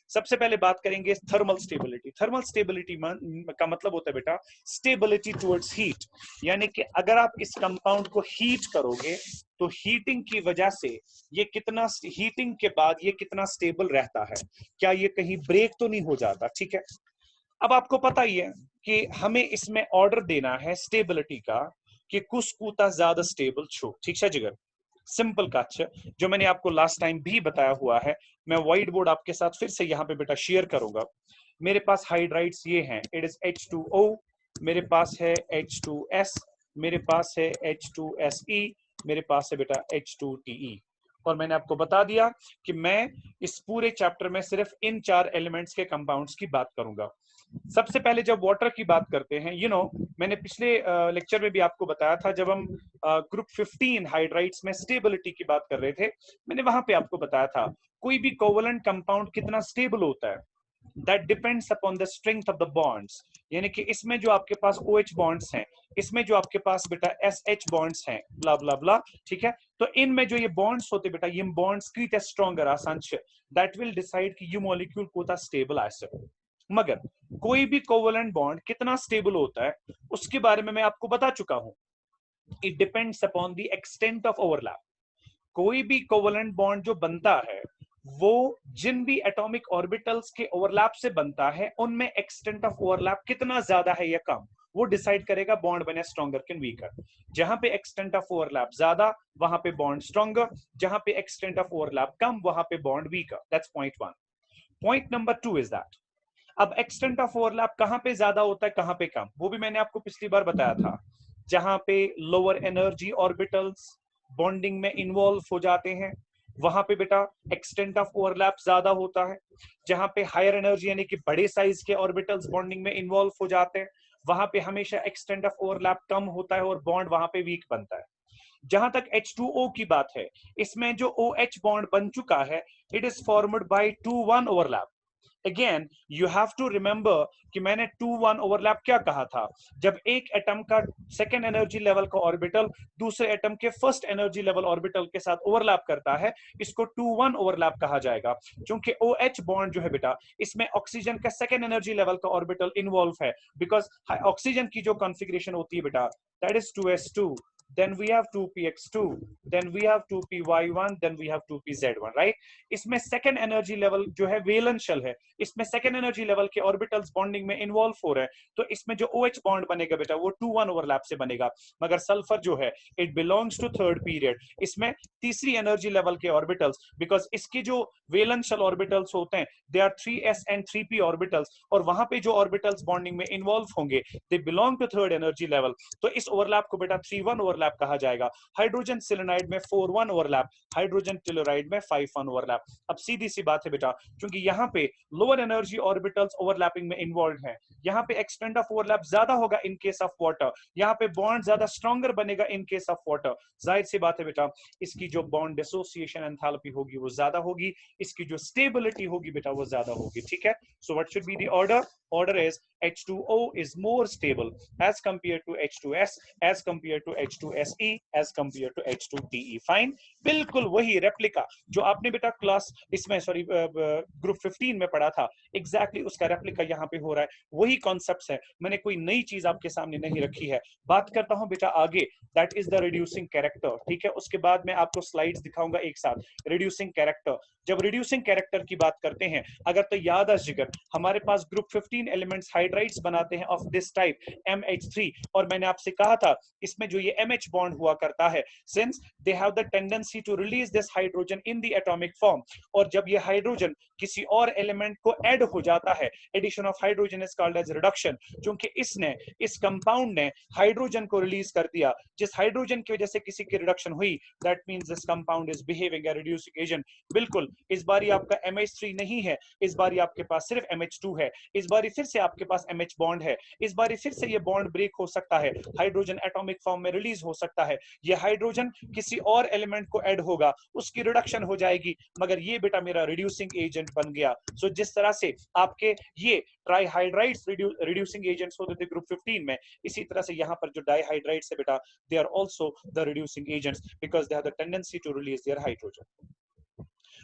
सबसे पहले बात करेंगे थर्मल स्टेबिलिटी। थर्मल स्टेबिलिटी का मतलब होता है बेटा स्टेबिलिटी टुवर्ड्स हीट, यानी कि अगर आप इस कंपाउंड को हीट करोगे तो हीटिंग की वजह से ये कितना, हीटिंग के बाद ये कितना स्टेबल रहता है, क्या ये कहीं ब्रेक तो नहीं हो जाता। ठीक है, अब आपको पता ही है कि हमें इसमें ऑर्डर देना है स्टेबिलिटी का कि कुछ कूता ज्यादा स्टेबल छो। ठीक है जिगर, सिंपल काच जो मैंने आपको लास्ट टाइम भी बताया हुआ है, मैं व्हाइट बोर्ड आपके साथ फिर से यहाँ पे बेटा शेयर करूंगा। मेरे पास हाइड्राइड्स ये हैं, इट इज H2O, मेरे पास है H2S, मेरे पास है H2SE, मेरे पास है बेटा H2TE। और मैंने आपको बता दिया कि मैं इस पूरे चैप्टर में सिर्फ इन 4 एलिमेंट्स के कंपाउंड्स की बात करूंगा। सबसे पहले जब वाटर की बात करते हैं, मैंने पिछले लेक्चर में भी आपको बताया था, जब हम ग्रुप 15 हाइड्राइड्स में स्टेबिलिटी की बात कर रहे थे, मैंने वहां पे आपको बताया था कोई भी कोवलेंट कंपाउंड कितना स्टेबल होता है, that depends upon the strength of the bonds. यानी कि इसमें जो आपके पास OH बॉन्ड्स हैं, इसमें जो आपके पास बेटा SH बॉन्ड्स हैं, ब्ला ब्ला ब्ला। ठीक है, तो इनमें जो ये बॉन्ड्स होते बेटा, ये बॉन्ड्स क्रीट स्ट्रॉन्गर आसांश दैट विल डिसाइड कि ये मॉलिक्यूल कोता स्टेबल आसे। मगर कोई भी कोवलेंट बॉन्ड कितना स्टेबल होता है उसके बारे में मैं आपको बता चुका हूं, it depends upon the extent of overlap. कोई भी कोवलेंट बॉन्ड जो बनता है वो जिन भी एटॉमिक ऑर्बिटल्स के ओवरलैप से बनता है, उनमें एक्सटेंट ऑफ ओवरलैप कितना ज्यादा है या कम, वो डिसाइड करेगा बॉन्ड बने स्ट्रॉन्गर कैन वीकर। जहां पे एक्सटेंट ऑफ ओवरलैप ज्यादा वहां पे बॉन्ड स्ट्रॉन्गर, जहां पे एक्सटेंट ऑफ ओवरलैप कम वहां पे bond weaker. That's point 1। Point number 2 is that अब एक्सटेंट ऑफ ओवरलैप कहां पे ज्यादा होता है कहां पे कम, वो भी मैंने आपको पिछली बार बताया था। जहां पे लोअर एनर्जी ऑर्बिटल्स बॉन्डिंग में इन्वॉल्व हो जाते हैं वहां पे बेटा एक्सटेंट ऑफ ओवरलैप ज्यादा होता है। जहां पे हायर एनर्जी यानी कि बड़े साइज के ऑर्बिटल्स बॉन्डिंग में इन्वॉल्व हो जाते हैं वहां पे हमेशा एक्सटेंट ऑफ ओवरलैप कम होता है और बॉन्ड वहां पे वीक बनता है। जहां तक H2O की बात है, इसमें जो OH बॉन्ड बन चुका है, it is formed by 2-1 overlap. Again you have to remember कि मैंने 2-1 ओवरलैप क्या कहा था, जब एक एटम का सेकेंड एनर्जी लेवल का ऑर्बिटल दूसरे एटम के फर्स्ट एनर्जी लेवल ऑर्बिटल के साथ ओवरलैप करता है, इसको 2-1 ओवरलैप कहा जाएगा। क्योंकि OH बॉन्ड जो है बेटा, इसमें ऑक्सीजन का सेकेंड एनर्जी लेवल का ऑर्बिटल इन्वॉल्व है, बिकॉज ऑक्सीजन की जो कॉन्फ़िगरेशन होती है बेटा, that is 2s2, then we have 2px2, then we have 2py1, then we have 2pz1, right? इसमें सेकेंड एनर्जी लेवल जो है वेलेंस शेल है, इसमें सेकेंड एनर्जी लेवल के ऑर्बिटल्स बॉन्डिंग में इन्वॉल्व हो रहे हैं, तो इसमें जो OH बॉन्ड बनेगा बेटा वो 2-1 ओवरलैप से बनेगा। मगर सल्फर जो है it belongs to third period, इसमें तीसरी एनर्जी लेवल के ऑर्बिटल्स, बिकॉज इसके जो वेलेंस शेल ऑर्बिटल्स होते हैं they are 3s and 3p orbitals, और वहां पे जो ऑर्बिटल्स बॉन्डिंग में इन्वॉल्व होंगे they belong to third energy level. तो इस ओवरलैप को बेटा 3-1 ओवरलैप ओवरलैप कहा जाएगा, हाइड्रोजन सेलेनाइड में 4-1 ओवरलैप, हाइड्रोजन टेलोराइड में 5-1 ओवरलैप। अब सीधी सी बात है बेटा, क्योंकि यहाँ पे लोअर एनर्जी ऑर्बिटल्स ओवरलैपिंग में इन्वॉल्व है, यहाँ पे एक्सटेंड ऑफ ओवरलैप ज्यादा होगा इन केस ऑफ वाटर, यहाँ पे बॉन्ड ज्यादा स्ट्रॉन्गर बनेगा इन केस ऑफ वाटर। जाहिर सी बात है बेटा, इसकी जो बॉन्ड डिसोसिएशन एंथैल्पी होगी वो ज्यादा होगी, इसकी जो स्टेबिलिटी होगी बेटा वो ज्यादा होगी, ठीक है। So what should be the order? Order is H2O is more stable as compared to H2S, as compared to H2SE, as compared to H2TE. Fine. बिल्कुल वही रेप्लिका जो आपने बेटा क्लास इसमें सॉरी ग्रुप 15 में पढ़ा था, एग्जैक्टली उसका रेप्लिका यहाँ पे हो रहा है, वही कॉन्सेप्ट्स है, मैंने कोई नई चीज आपके सामने नहीं रखी है। बात करता हूँ बेटा आगे, that is the reducing character, ठीक है। उसके बाद मैं आपको स्लाइड्स दिखाऊंगा एक साथ। रिड्यूसिंग कैरेक्टर, जब रिड्यूसिंग कैरेक्टर की बात करते हैं, अगर तो याद है जिगर, हमारे पास ग्रुप 15 एलिमेंट्स हाइड्राइड्स बनाते हैं ऑफ दिस टाइप MH3, और मैंने आपसे कहा था इसमें जो ये MH बॉन्ड हुआ करता है, since they have the tendency to release this hydrogen in the atomic form, और जब ये हाइड्रोजन किसी और एलिमेंट को ऐड हो जाता है, addition of hydrogen is called as reduction, क्योंकि इसने इस कंपाउंड ने हाइड्रोजन को रिलीज कर दिया, जिस हाइड्रोजन की वजह से किसी की रिडक्शन हुई, that means this compound is behaving as reducing agent. बिल्कुल इस बारी आपका MH3 नहीं है, इस बारी आपके पास सिर्फ MH2 है, इस बारी फिर से आपके पास MH बॉन्ड है, इस बारी फिर से ये बॉन्ड ब्रेक हो सकता है, हाइड्रोजन एटॉमिक फॉर्म में रिलीज हो सकता है, ये हाइड्रोजन किसी और एलिमेंट को ऐड होगा, उसकी रिडक्शन हो जाएगी, मगर ये बेटा मेरा रिड्यूसिंग एजेंट बन गया। सो जिस तरह से आपके ये ट्राइहाइड्राइड्स रिड्यूसिंग एजेंट्स होते थे ग्रुप 15 में, इसी तरह से यहाँ पर जो डाइहाइड्राइड्स है बेटा, they are also the reducing agents because they have the tendency to release their hydrogen.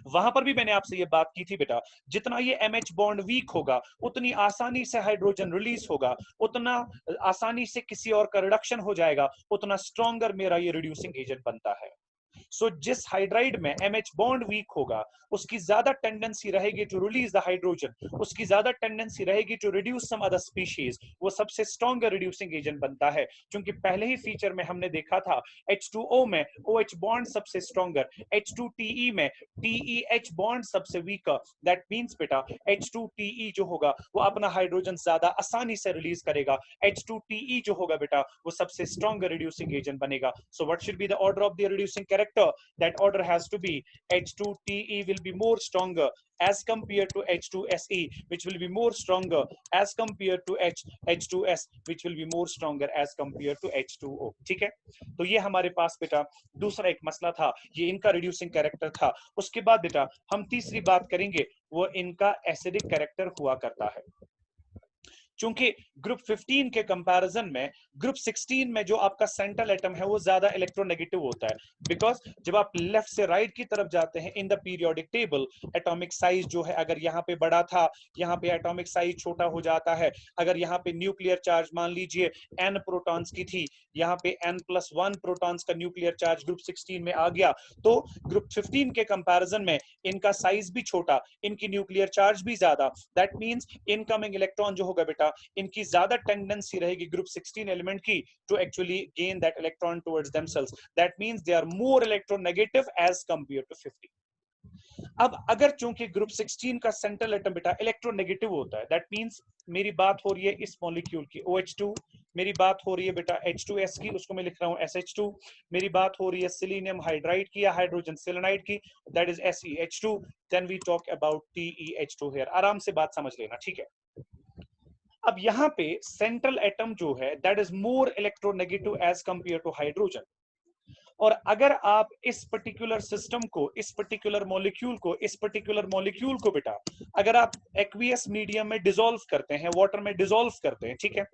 वहां पर भी मैंने आपसे ये बात की थी बेटा, जितना ये MH बॉन्ड वीक होगा, उतनी आसानी से हाइड्रोजन रिलीज होगा, उतना आसानी से किसी और का रिडक्शन हो जाएगा, उतना स्ट्रॉन्गर मेरा ये रिड्यूसिंग एजेंट बनता है। सो जिस हाइड्राइड में MH बॉन्ड वीक होगा, उसकी ज्यादा टेंडेंसी रहेगी टू रिलीज द हाइड्रोजन, उसकी ज्यादा टेंडेंसी रहेगी to reduce some other species, वो सबसे स्ट्रॉन्गर रिड्यूसिंग एजेंट बनता है, क्योंकि पहले ही फीचर में हमने देखा था H2O में OH बॉन्ड सबसे स्ट्रॉन्गर, H2TE में TEH बॉन्ड सबसे वीकर, दैट मींस बेटा H2TE जो होगा वो अपना हाइड्रोजन ज्यादा आसानी से रिलीज करेगा, H2TE जो होगा बेटा वो सबसे स्ट्रॉन्गर रिड्यूसिंग एजेंट बनेगा। So what should be the order of the reducing character? That order has to be H2TE will be more stronger as compared to H2SE, which will be more stronger as compared to H2S, which will be more stronger as compared to H2O। ठीक है, तो ये हमारे पास बेटा दूसरा एक मसला था, ये इनका रिड्यूसिंग कैरेक्टर था। उसके बाद बेटा हम तीसरी बात करेंगे, वो इनका एसिडिक कैरेक्टर हुआ करता है। चूंकि ग्रुप 15 के कंपैरिजन में ग्रुप 16 में जो आपका सेंट्रल एटम है वो ज्यादा इलेक्ट्रोनेगेटिव होता है, बिकॉज जब आप लेफ्ट से राइट की तरफ जाते हैं in the periodic table, atomic size जो है अगर यहाँ पे बड़ा था, यहाँ पे एटॉमिक साइज छोटा हो जाता है। अगर यहाँ पे न्यूक्लियर चार्ज मान लीजिए n प्रोटॉन्स की थी, यहाँ पे n+1 प्रोटॉन्स का न्यूक्लियर चार्ज ग्रुप 16 में आ गया, तो ग्रुप 15 के कंपैरिजन में इनका साइज भी छोटा, इनकी न्यूक्लियर चार्ज भी ज्यादा, दैट मींस इनकमिंग इलेक्ट्रॉन जो होगा बेटा, इनकी ज्यादा टेंडेंसी रहेगी ग्रुप 16 एलिमेंट की to actually gain that electron towards themselves, that means they are more electronegative as compared to 50। अब अगर चूंकि ग्रुप 16 का सेंट्रल एटम बेटा इलेक्ट्रोनेगेटिव होता है, दैट मींस मेरी बात हो रही है इस मॉलिक्यूल की OH2, मेरी बात हो रही है बेटा H2S की, उसको मैं लिख रहा हूं SH2, मेरी बात हो रही है सिलीनियम हाइड्राइड की या हाइड्रोजन सेलेनाइड की, that is SeH2, then we talk about TeH2 here. आराम से बात समझ लेना, ठीक है। अब यहाँ पे सेंट्रल एटम जो है that is more electronegative as compare to hydrogen, और अगर आप इस पर्टिकुलर सिस्टम को, इस पर्टिकुलर मॉलिक्यूल को बेटा अगर आप एक्वियस मीडियम में डिसॉल्व करते हैं, वाटर में डिसॉल्व करते हैं, ठीक है,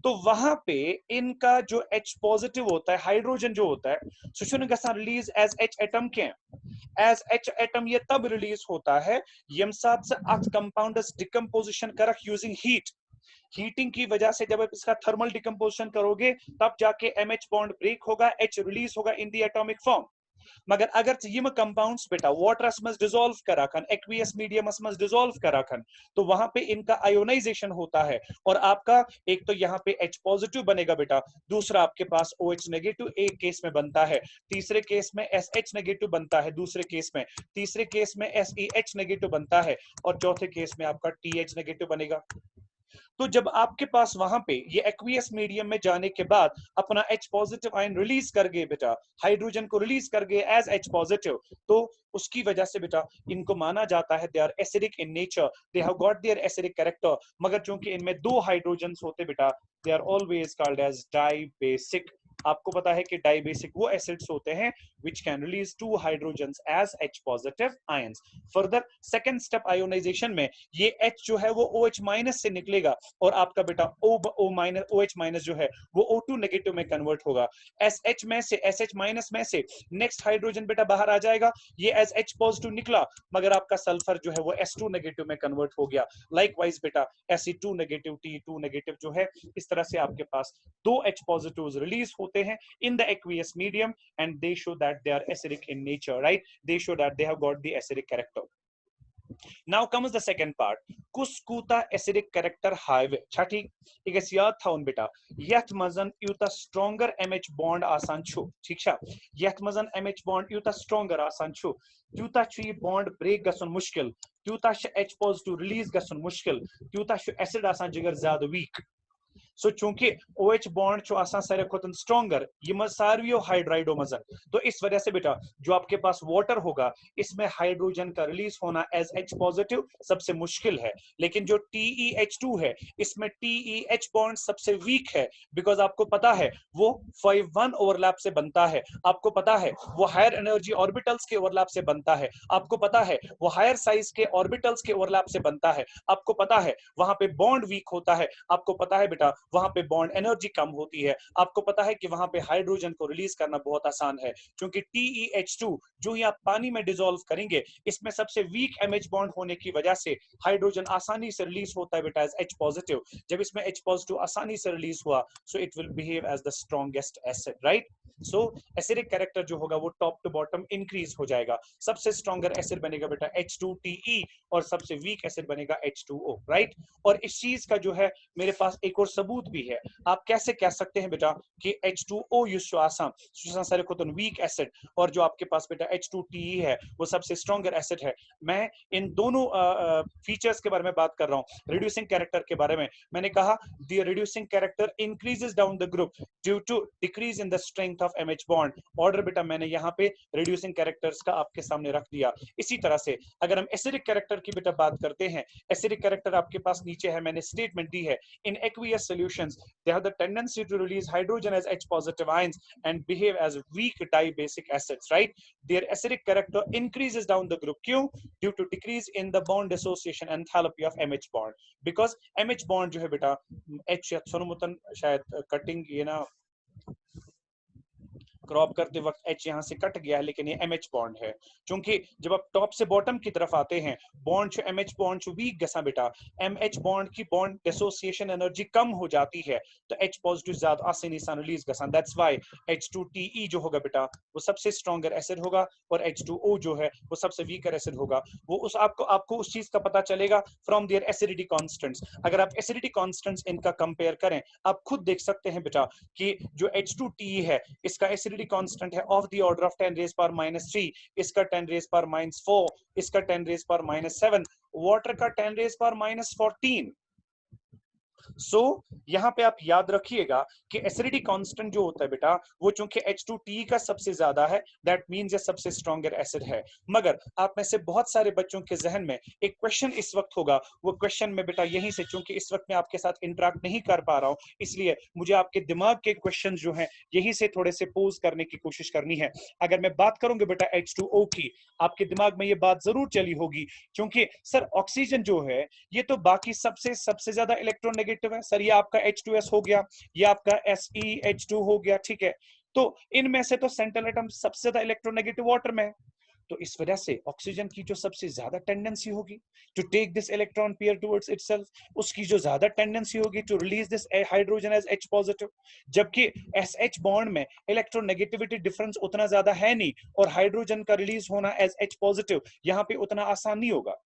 तो वहां पे इनका जो H पॉजिटिव होता है, हाइड्रोजन जो होता है, सुशुन रिलीज एज H एटम के एज H एटम ये तब रिलीज होता है यम साथ से कंपाउंड डिकम्पोजिशन करक यूजिंग हीट, हीटिंग की वजह से जब आप इसका थर्मल डिकम्पोजिशन करोगे तब जाके MH बॉन्ड ब्रेक होगा, H रिलीज होगा इन द एटॉमिक फॉर्म। मगर अगर यम कंपाउंड्स बेटा वाटर मस डिसॉल्व कराखन, एक्वियस मीडियम मस डिसॉल्व कराखन, तो वहां पे इनका आयोनाइजेशन होता है, और आपका एक तो यहाँ पे H पॉजिटिव बनेगा बेटा, दूसरा आपके पास OH नेगेटिव एक केस में बनता है, तीसरे केस में SH नेगेटिव बनता है, दूसरे केस में, तीसरे केस में SEH नेगेटिव बनता है, और चौथे केस में आपका TH नेगेटिव बनेगा। तो जब आपके पास वहां पे ये एक्वियस मीडियम में जाने के बाद अपना H पॉजिटिव आयन रिलीज कर गए बेटा, हाइड्रोजन को रिलीज कर गए एज H पॉजिटिव, तो उसकी वजह से बेटा इनको माना जाता है they are acidic in nature, they have got their acidic character. मगर चूंकि इनमें दो हाइड्रोजन्स होते बेटा, they are always called as dibasic. आपको पता है कि डाइबेसिक वो एसिड्स होते हैं which can release two hydrogens as H positive ions. Further second step ionization में ये H जो है वो OH माइनस से निकलेगा और आपका बेटा OH माइनस जो है वो O2 नेगेटिव में कन्वर्ट होगा। SH में से SH माइनस में से नेक्स्ट हाइड्रोजन बेटा बाहर आ जाएगा, ये एज H पॉजिटिव निकला मगर आपका सल्फर जो है वो S2 नेगेटिव में कन्वर्ट हो गया। लाइकवाइज बेटा Fe2 नेगेटिव Te2 नेगेटिव जो है इस तरह से आपके पास दो H पॉजिटिव्स रिलीज होते हैं in the aqueous medium and they show that they are acidic in nature, right? They show that they have got the acidic character. Now comes the second part. Kuskuta acidic character have. छठी एक याद था उन बेटा यथ मजन Utah stronger MH bond आसान छु, ठीक छा यथ मजन MH bond यूता stronger आसान छु, यूता छु ये bond break गसन मुश्किल, यूता छु H positive release गसन मुश्किल, यूता छु acid आसान जिगर ज्यादा weak। सो चूंकि OH बॉन्ड जो आसान सारे खोतन स्ट्रॉन्गर ये मज सार्वियो हाइड्राइडो मजन, तो इस वजह से बेटा जो आपके पास वाटर होगा इसमें हाइड्रोजन का रिलीज होना एज H पॉजिटिव सबसे मुश्किल है, लेकिन जो TeH2 है इसमें TeH बॉन्ड सबसे वीक है, बिकॉज आपको पता है वो 5-1 ओवरलैप से बनता है, आपको पता है वो हायर एनर्जी ऑर्बिटल्स के ओवरलैप से बनता है, आपको पता है वो हायर साइज के ऑर्बिटल्स के ओवरलैप से बनता है, आपको पता है वहां पे बॉन्ड वीक होता है, आपको पता है बेटा वहां पे बॉन्ड एनर्जी कम होती है, आपको पता है कि वहां पे हाइड्रोजन को रिलीज करना बहुत आसान है, क्योंकि TeH2 जो ही आप पानी में डिसॉल्व करेंगे इसमें सबसे वीक MH बॉन्ड होने की वजह से हाइड्रोजन आसानी से रिलीज होता है बेटा एज H पॉजिटिव। जब इसमें H पॉजिटिव आसानी से रिलीज हुआ so it will behave as the strongest acid, right? So acidic character जो होगा वो टॉप टू बॉटम इंक्रीज हो जाएगा, सबसे स्ट्रॉन्गर एसिड बनेगा बेटा H2Te और सबसे वीक एसिड बनेगा H2O, राइट? और इस चीज का जो है मेरे पास एक और सबूत भी है। आप कैसे कह सकते हैं बेटा कि H2O आसान सारे को वीक एसिड और जो आपके पास बेटा H2Te है वो सबसे स्ट्रॉन्गर एसिड है। मैं इन दोनों फीचर्स के बारे में बात कर रहा हूं, रिड्यूसिंग कैरेक्टर के बारे में। मैंने कहा the reducing character increases down the group due to decrease in the strength of MH bond. Order बेटा मैंने यहाँ पे रिड्यूसिंग कैरेक्टर्स का आपके सामने रख दिया। इसी तरह से अगर हम एसिडिक कैरेक्टर की बेटा बात करते हैं, एसिडिक कैरेक्टर आपके पास नीचे है, मैंने स्टेटमेंट दी है, in aqueous solutions they have the tendency to release hydrogen as H positive ions and behave as weak dibasic acids, right? Their acidic character increases down the group Q due to decrease in the bond dissociation enthalpy of MH bond, because MH bond जो है बेटा H सोनमुतन शायद cutting ये ना crop करते वक्त H यहाँ से कट गया है, लेकिन ये MH बॉन्ड है, क्योंकि जब आप टॉप से बॉटम की तरफ आते हैं बॉन्ड जो MH बॉन्ड जो वीक गसा बेटा MH बॉन्ड की बॉन्ड डिसोसिएशन एनर्जी कम हो जाती है, तो H पॉजिटिव ज्यादा आसानी से रिलीज गसा, दैट्स व्हाई H2Te जो होगा बेटा वो सबसे स्ट्रॉन्गर एसिड होगा और H2O जो है वो सबसे वीकर एसिड होगा। वो उस आपको उस चीज का पता चलेगा फ्रॉम देयर एसिडिटी कांस्टेंट्स। अगर आप एसिडिटी कांस्टेंट्स इनका कंपेयर करें आप खुद देख सकते हैं बेटा कि जो H2Te है इसका एसिडिटी कांस्टेंट है of the order of 10 raise power -3, इसका 10 रेज पावर -4, इसका 10 रेज पावर -7, वाटर का 10 रेज पावर -14। सो यहाँ पे आप याद रखिएगा कि एसिडिटी कांस्टेंट जो होता है बेटा वो चूंकि H2Te का सबसे ज्यादा है, दैट मींस ये सबसे स्ट्रॉन्गर एसिड है। मगर आप में से बहुत सारे बच्चों के जहन में एक क्वेश्चन इस वक्त होगा, वो क्वेश्चन में बेटा यहीं से, चूंकि इस वक्त मैं आपके साथ इंटरेक्ट नहीं कर पा रहा हूं इसलिए मुझे आपके दिमाग के क्वेश्चन जो हैं यहीं से थोड़े से पोज करने की कोशिश करनी है। अगर मैं बात करूंगा बेटा H2O की, आपके दिमाग में ये बात जरूर चली होगी, क्योंकि सर ऑक्सीजन जो है ये तो बाकी सबसे ज्यादा इलेक्ट्रोनेगेटिव है सर, ये आपका H2S हो गया, ये आपका SeH2 हो गया, ठीक है, तो इनमें से तो सेंट्रल एटम सबसे ज्यादा इलेक्ट्रोनेगेटिव वाटर में है, तो इस वजह से ऑक्सीजन की जो सबसे ज्यादा टेंडेंसी होगी to take this electron pair towards itself, उसकी जो ज्यादा टेंडेंसी होगी to release this hydrogen as H positive, जबकि SH बॉन्ड में इलेक्ट्रोनेगेटिविटी डिफरेंस उतना ज्यादा है नहीं और हाइड्रोजन का रिलीज होना एज H पॉजिटिव यहाँ पे उतना आसान नहीं होगा।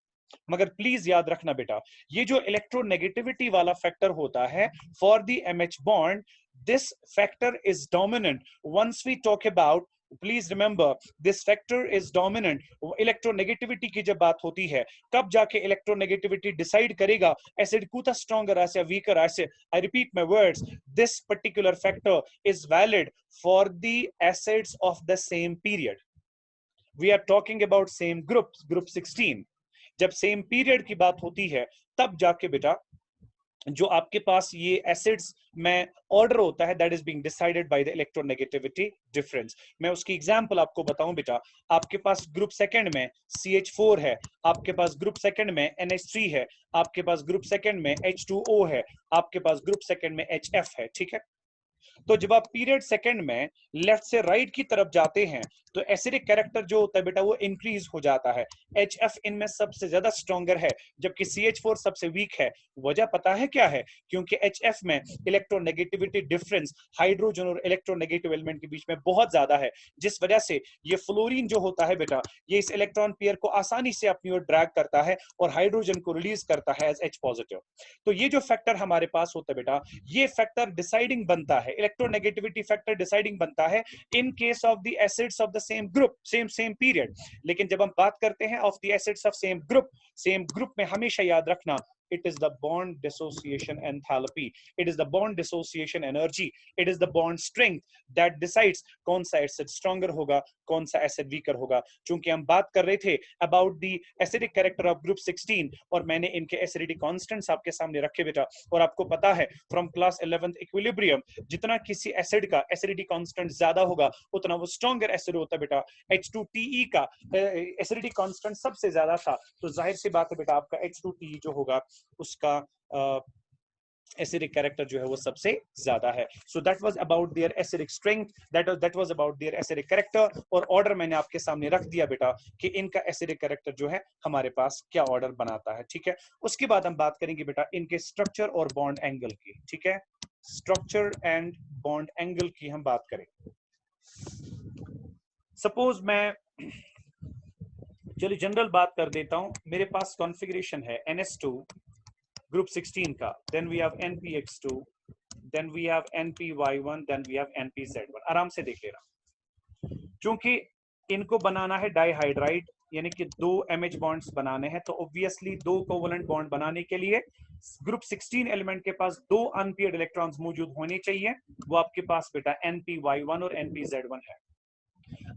मगर प्लीज याद रखना बेटा ये जो इलेक्ट्रोनेगेटिविटी वाला फैक्टर होता है for the MH bond, this factor is dominant once we talk about please remember this factor is dominant. Electronegativity की जब बात होती है, कब जाके इलेक्ट्रोनेगेटिविटी डिसाइड करेगा एसिड कूता स्ट्रॉन्गर ऐसे वीकर ऐसे। I repeat my words, this particular factor is valid for the acids of the same period. We are talking about same group 16। जब सेम पीरियड की बात होती है तब जाके बेटा जो आपके पास ये एसिड्स में ऑर्डर होता है, that is being decided by the electronegativity difference. मैं उसकी एग्जांपल आपको बताऊं बेटा, आपके पास ग्रुप सेकंड में CH4 है, आपके पास ग्रुप सेकंड में NH3 है, आपके पास ग्रुप सेकंड में H2O है, आपके पास ग्रुप सेकंड में HF है, ठीक है। तो जब आप पीरियड सेकंड में लेफ्ट से राइट की तरफ जाते हैं तो एसिडिक कैरेक्टर जो होता है बेटा वो इंक्रीज हो जाता है। HF इनमें सबसे ज्यादा स्ट्रॉन्गर है जबकि CH4 सबसे वीक है। वजह पता है क्या है? क्योंकि HF में इलेक्ट्रोनेगेटिविटी डिफरेंस हाइड्रोजन और इलेक्ट्रोनेगेटिव एलिमेंट के बीच में बहुत ज्यादा है, जिस वजह से ये फ्लोरीन जो होता है बेटा ये इस इलेक्ट्रॉन पेयर को आसानी से अपनी ओर ड्रैग करता है और हाइड्रोजन को रिलीज करता है एज H पॉजिटिव। तो ये जो फैक्टर हमारे पास होता है बेटा, ये फैक्टर डिसाइडिंग बनता है, इलेक्ट्रोनेगेटिविटी फैक्टर डिसाइडिंग बनता है in case of the acids of the same group, same period. लेकिन जब हम बात करते हैं of the acids of same group में हमेशा याद रखना it is the bond dissociation enthalpy, it is the bond dissociation energy, it is the bond strength that decides कौन सा एसिड स्ट्रॉन्गर होगा, कौन सा एसिड वीकर होगा। चूंकि हम बात कर रहे थे about the acidic character of group 16 और मैंने इनके एसिडिटी कांस्टेंट्स आपके सामने रखे बेटा, और आपको पता है फ्रॉम क्लास 11th इक्विलिब्रियम जितना किसी एसिड का एसिडिटी कांस्टेंट ज्यादा होगा उतना वो स्ट्रॉन्गर एसिड होता है बेटा। H2TE का एसिडिटी कांस्टेंट सबसे ज्यादा था, तो जाहिर सी बात है बेटा आपका H2TE जो होगा उसका एसिडिक कैरेक्टर जो है वो सबसे ज्यादा है। So that was about their acidic strength, that was about their acidic character. और ऑर्डर मैंने आपके सामने रख दिया बेटा कि इनका एसिडिक कैरेक्टर जो है हमारे पास क्या ऑर्डर बनाता है, ठीक है। उसके बाद हम बात करेंगे बेटा इनके स्ट्रक्चर और बॉन्ड एंगल की, ठीक है। स्ट्रक्चर एंड बॉन्ड एंगल की हम बात करें। सपोज मैं चलिए जनरल बात कर देता हूं, मेरे पास कॉन्फ़िगरेशन है NS2 ग्रुप 16 का, then we have NPX2, then we have NPY1, then we have NPZ1। आराम से देख लेना। क्योंकि इनको बनाना है डाइहाइड्राइड यानी कि 2 MH बॉन्ड्स बनाने हैं, तो ऑब्वियसली 2 कोवलेंट बॉन्ड बनाने के लिए ग्रुप 16 एलिमेंट के पास 2 अनपेयर्ड इलेक्ट्रॉन्स मौजूद होने चाहिए। वो आपके पास बेटा NPY1 और NPZ1 है।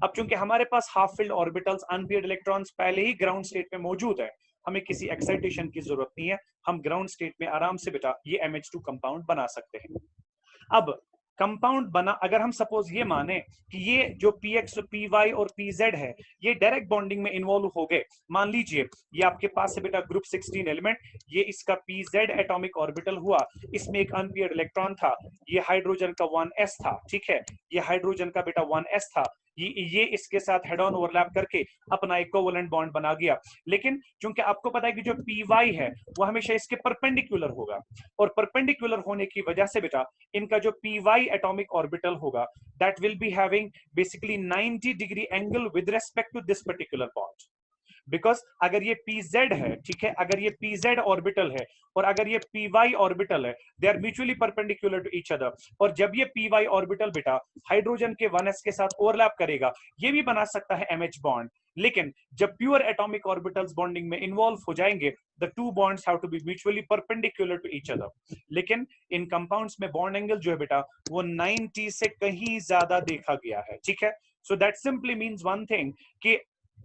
अब चूंकि हमारे पास half filled orbitals unpaired electrons पहले ही ग्राउंड स्टेट में मौजूद है, हमें किसी एक्साइटेशन की जरूरत नहीं है, हम ग्राउंड स्टेट में आराम से बेटा ये MH2 कंपाउंड बना सकते हैं। अब कंपाउंड बना, अगर हम सपोज ये माने कि ये जो PX, PY और PZ है ये डायरेक्ट बॉन्डिंग में इन्वॉल्व हो गए, मान लीजिए ये आपके पास है बेटा ग्रुप 16 एलिमेंट, ये इसका PZ एटॉमिक ऑर्बिटल हुआ, इसमें एक अनपेयर्ड इलेक्ट्रॉन था, ये हाइड्रोजन का 1s था, ठीक है, ये हाइड्रोजन का बेटा 1s था, ये इसके साथ हेड ऑन ओवरलैप करके अपना एक कोवलेंट बॉन्ड बना गया। लेकिन क्योंकि आपको पता है कि जो PY है वो हमेशा इसके परपेंडिकुलर होगा, और परपेंडिकुलर होने की वजह से बेटा इनका जो PY एटॉमिक ऑर्बिटल होगा that will be having basically 90 degree angle with respect to this particular bond. Because अगर ये PZ है, ठीक है, अगर ये PZ ऑर्बिटल है और अगर ये PY ऑर्बिटल है, they are mutually perpendicular to each other, और जब ये PY ऑर्बिटल बेटा हाइड्रोजन के 1s के साथ ओवरलैप करेगा ये भी बना सकता है MH बॉन्ड। लेकिन जब प्योर एटॉमिक ऑर्बिटल्स बॉन्डिंग में इन्वॉल्व हो जाएंगे the two bonds have to be mutually perpendicular to each other. लेकिन इन कंपाउंड्स में बॉन्ड एंगल जो है बेटा वो 90 से कहीं ज्यादा देखा गया है, ठीक है। So that simply means one thing कि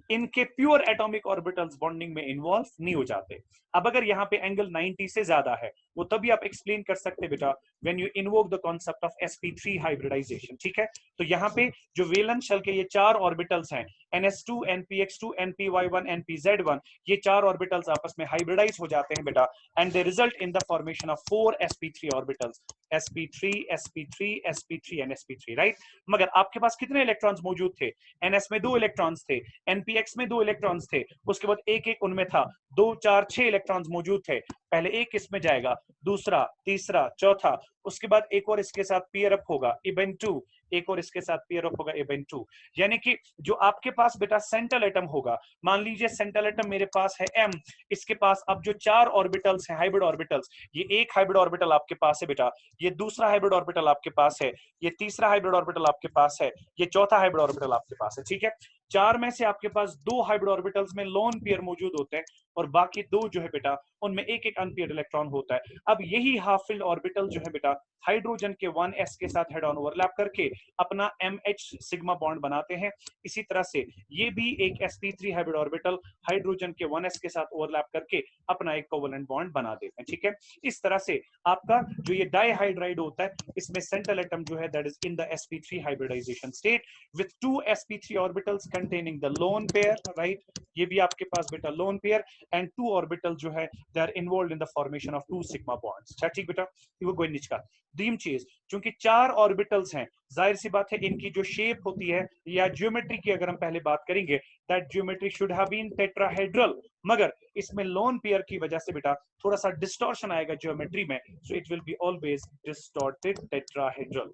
इनके प्योर एटॉमिक ऑर्बिटल्स बॉन्डिंग में इन्वॉल्व नहीं हो जाते। अब अगर यहाँ पे एंगल 90 से ज्यादा है वो तभी आप एक्सप्लेन कर सकते बेटा when you invoke the concept of sp3 hybridization, ठीक है। तो यहाँ पे जो वैलेंस शेल के ये 4 ऑर्बिटल्स हैं NS2, NPX2, NPY1, NPZ1, ये 4 ऑर्बिटल्स आपस में हाइब्रिडाइज हो जाते हैं बेटा, and they result in the formation of 4 sp3 orbitals, sp3 sp3 sp3 and sp3, right. मगर आपके पास कितने इलेक्ट्रॉन्स मौजूद थे? NS में 2 इलेक्ट्रॉन्स थे, NPX में 2 इलेक्ट्रॉन्स थे, उसके बाद एक उनमें था 2 4 6 इलेक्ट्रॉन्स मौजूद थे। पहले एक इसमें जाएगा, दूसरा, तीसरा, चौथा, उसके बाद एक और इसके साथ पेयर अप होगा, इबेन 2, एक और इसके साथ पेयर अप होगा a/2, यानी कि जो आपके पास बेटा सेंट्रल एटम होगा, मान लीजिए सेंट्रल एटम मेरे पास है m, इसके पास अब जो 4 ऑर्बिटल्स हैं हाइब्रिड ऑर्बिटल्स, ये एक हाइब्रिड ऑर्बिटल आपके पास है बेटा, ये दूसरा हाइब्रिड ऑर्बिटल आपके पास है, ये तीसरा हाइब्रिड ऑर्बिटल आपके पास है, ये चौथा हाइब्रिड ऑर्बिटल आपके पास है, ठीक है। 4 में से आपके पास 2 हाइब्रिड ऑर्बिटल्स में लोन पेयर मौजूद होते हैं और बाकी 2 जो है बेटा उनमें एक एक अनपेयर्ड इलेक्ट्रॉन होता है। अब यही हाफ फिल्ड ऑर्बिटल जो है बेटा हाइड्रोजन के 1s के साथ हेड ऑन ओवरलैप करके अपना MH सिग्मा बॉन्ड बनाते हैं। इसी तरह से ये भी एक sp3 हाइब्रिड ऑर्बिटल हाइड्रोजन के 1s के साथ ओवरलैप करके अपना एक कोवेलेंट बॉन्ड बना देते हैं, ठीक है। इस तरह से आपका जो ये डाइहाइड्राइड होता है, इसमें सेंट्रल एटम जो है that is in the sp3 hybridization state with 2 sp3 orbitals containing the lone pair, right? ये भी आपके पास बेटा lone pair and 2 orbital जो है they are involved in the formation of 2 sigma bonds। ठीक बेटा, ये वो गोइनिच का दीम चीज, चूंकि 4 ऑर्बिटल्स हैं, जाहिर सी बात है इनकी जो शेप होती है या ज्योमेट्री की अगर हम पहले बात करेंगे, that geometry should have been tetrahedral, मगर इसमें लोन पेयर की वजह से बेटा थोड़ा सा डिस्टॉर्शन आएगा ज्योमेट्री में, सो it will be always distorted tetrahedral.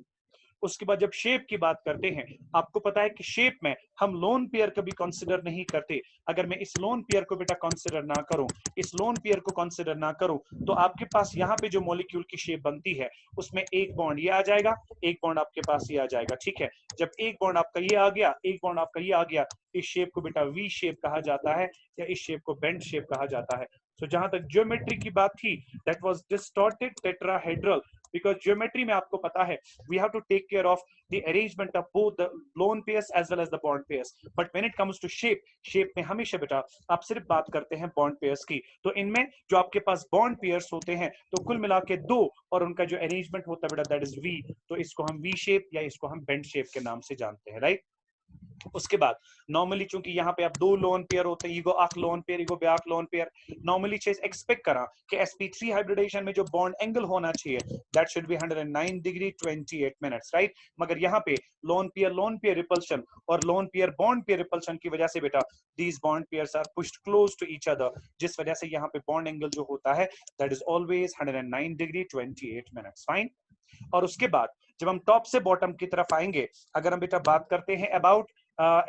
उसके बाद जब शेप की बात करते हैं, आपको पता है कि शेप में हम लोन पेयर कभी कंसीडर नहीं करते। अगर मैं इस लोन पेयर को बेटा कंसीडर ना करूं, इस लोन पेयर को कंसीडर ना करूं, तो आपके पास यहाँ पे जो मॉलिक्यूल की शेप बनती है उसमें एक बॉन्ड ये आ जाएगा, एक बॉन्ड आपके पास ये आ जाएगा, ठीक है। जब एक बॉन्ड आपका ये आ गया, एक बॉन्ड आपका ये आ गया, इस शेप को बेटा वी शेप कहा जाता है या इस शेप को बेंड शेप कहा जाता है। तो जहां तक ज्योमेट्री की बात थी, that was distorted tetrahedral, because geometry में आपको पता है we have to take care of the arrangement of both the lone pairs as well as the bond pairs, but when it comes to shape में हमेशा बेटा आप सिर्फ बात करते हैं bond pairs की। तो इनमें जो आपके पास bond pairs होते हैं तो कुल मिला के 2, और उनका जो arrangement होता है बेटा that is V, तो इसको हम V shape या इसको हम bend shape के नाम से जानते हैं, राइट। उसके बाद नॉर्मली चूंकि यहाँ पे अब 2 लोन पेयर होते हैं, ईगो आख lone pair, ego back lone pair, normally चीज एक्सपेक्ट करा कि sp3 हाइब्रिडेशन में जो बॉन्ड एंगल होना चाहिए that should be 109 degree 28 minutes, right. मगर यहाँ पे लोन पेयर रिपल्शन और लोन बॉन्ड पेयर रिपल्शन की वजह से बेटा these bond pairs are pushed close to each other, जिस वजह से यहाँ पे बॉन्ड एंगल जो होता है that is always 109 degree 28 minutes, fine. और उसके बाद जब हम टॉप से बॉटम की तरफ आएंगे, अगर हम बेटा बात करते हैं अबाउट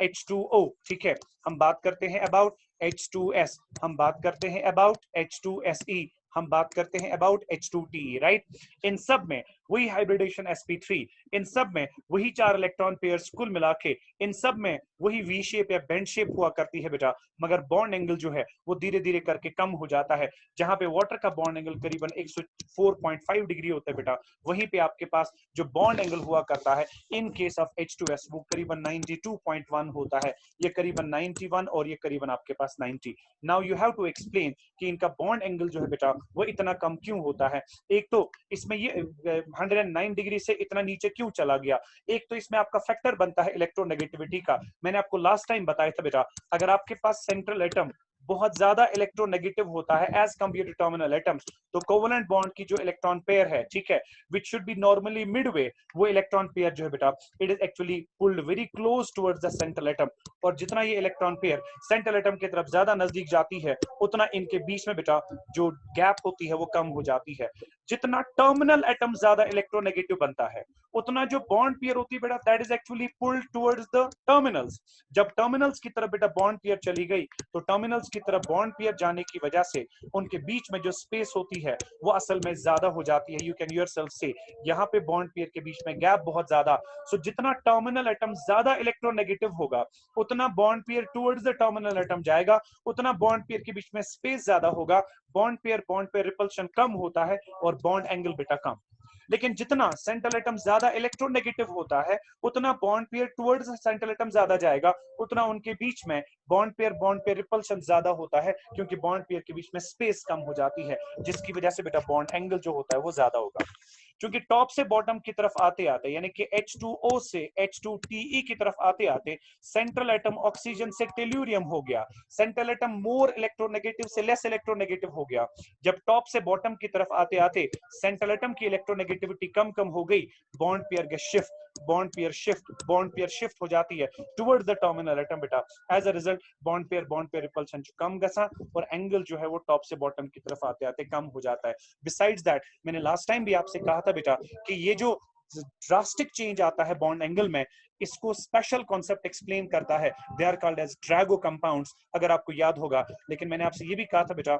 H2O, ठीक है, हम बात करते हैं अबाउट H2S, हम बात करते हैं अबाउट H2SE, हम बात करते हैं अबाउट H2TE, राइट। इन सब में वही हाइब्रिडेशन sp3, इन सब में वही 4 इलेक्ट्रॉन पेयर्स कुल मिला के, इन सब में वही वी शेप या बेंड शेप हुआ करती है बेटा, मगर बॉन्ड एंगल जो है वो धीरे धीरे करके कम हो जाता है। जहां पे वाटर का बॉन्ड एंगल करीबन 104.5 डिग्री होता है बेटा, वहीं पे आपके पास जो बॉन्ड एंगल हुआ करता है इन केस ऑफ H2S वो करीबन 92.1 होता है, ये करीबन 91 और ये करीबन आपके पास 90। Now you have to explain कि इनका बॉन्ड एंगल जो है बेटा वो इतना कम क्यों होता है। एक तो इसमें ये 109 डिग्री से इतना नीचे क्यों चला गया, एक तो इसमें आपका फैक्टर बनता है इलेक्ट्रोनेगेटिविटी का। मैंने आपको लास्ट टाइम बताया था बेटा, अगर आपके पास सेंट्रल एटम बहुत ज्यादा इलेक्ट्रोनेगेटिव होता है as compare to terminal atoms, तो कोवेलेंट बॉन्ड की जो इलेक्ट्रॉन पेयर है, ठीक है, which should be normally midway, वो इलेक्ट्रॉन पेयर जो है बेटा it is actually pulled very close towards the central atom. और जितना ये इलेक्ट्रॉन पेयर सेंट्रल एटम की तरफ ज्यादा नजदीक जाती है, उतना इनके बीच में बेटा जो गैप होती है वो कम हो जाती है। जितना टर्मिनल एटम ज्यादा इलेक्ट्रोनेगेटिव बनता है, उतना जो बॉन्ड पेयर होती है बेटा that is actually pulled towards the terminals. जब टर्मिनल्स की तरफ बेटा बॉन्ड पेयर चली गई, तो टर्मिनल्स की तरफ बॉन्ड पेयर जाने की वजह से उनके बीच में जो स्पेस होती है वो असल में ज्यादा हो जाती है। यू कैन योरसेल्फ से यहाँ पे बॉन्ड पेयर के बीच में गैप बहुत ज्यादा, सो जितना टर्मिनल एटम ज्यादा इलेक्ट्रोनेगेटिव होगा, उतना bond pair towards the terminal atom जाएगा, उतना बॉन्ड पेयर के बीच में स्पेस ज्यादा होगा, बॉन्ड पेयर रिपल्शन कम होता है और बॉन्ड एंगल बेटा कम। लेकिन जितना सेंट्रल एटम ज्यादा इलेक्ट्रोनेगेटिव होता है, उतना bond pair towards central atom ज्यादा जाएगा, उतना उनके बीच में बॉन्ड पेयर रिपल्शन ज्यादा होता है, क्योंकि बॉन्ड पेयर के बीच में स्पेस कम हो जाती है, जिसकी वजह से बेटा बॉन्ड एंगल जो होता है वो ज्यादा होगा। क्योंकि टॉप से बॉटम की तरफ आते आते यानी कि H2O से H2TE की तरफ आते आते सेंट्रल एटम ऑक्सीजन से टेल्यूरियम हो गया, सेंट्रल एटम मोर इलेक्ट्रोनेगेटिव से लेस इलेक्ट्रोनेगेटिव हो गया। जब टॉप से बॉटम की तरफ आते आते सेंट्रल एटम की इलेक्ट्रोनेगेटिविटी कम कम हो गई, बॉन्ड पेयर शिफ्ट हो जाती है टुवर्ड्स द टर्मिनल एटम बेटा। As a result bond pair repulsion जो कम गसा और एंगल जो है वो टॉप से बॉटम की तरफ आते आते कम हो जाता है। बिसाइड्स दैट मैंने लास्ट टाइम भी आपसे कहा था बेटा कि ये जो ड्रास्टिक चेंज आता है बॉन्ड एंगल में, इसको स्पेशल कॉन्सेप्ट एक्सप्लेन करता है, they are called as Drago compounds, अगर आपको याद होगा। लेकिन मैंने आपसे ये भी कहा था बेटा,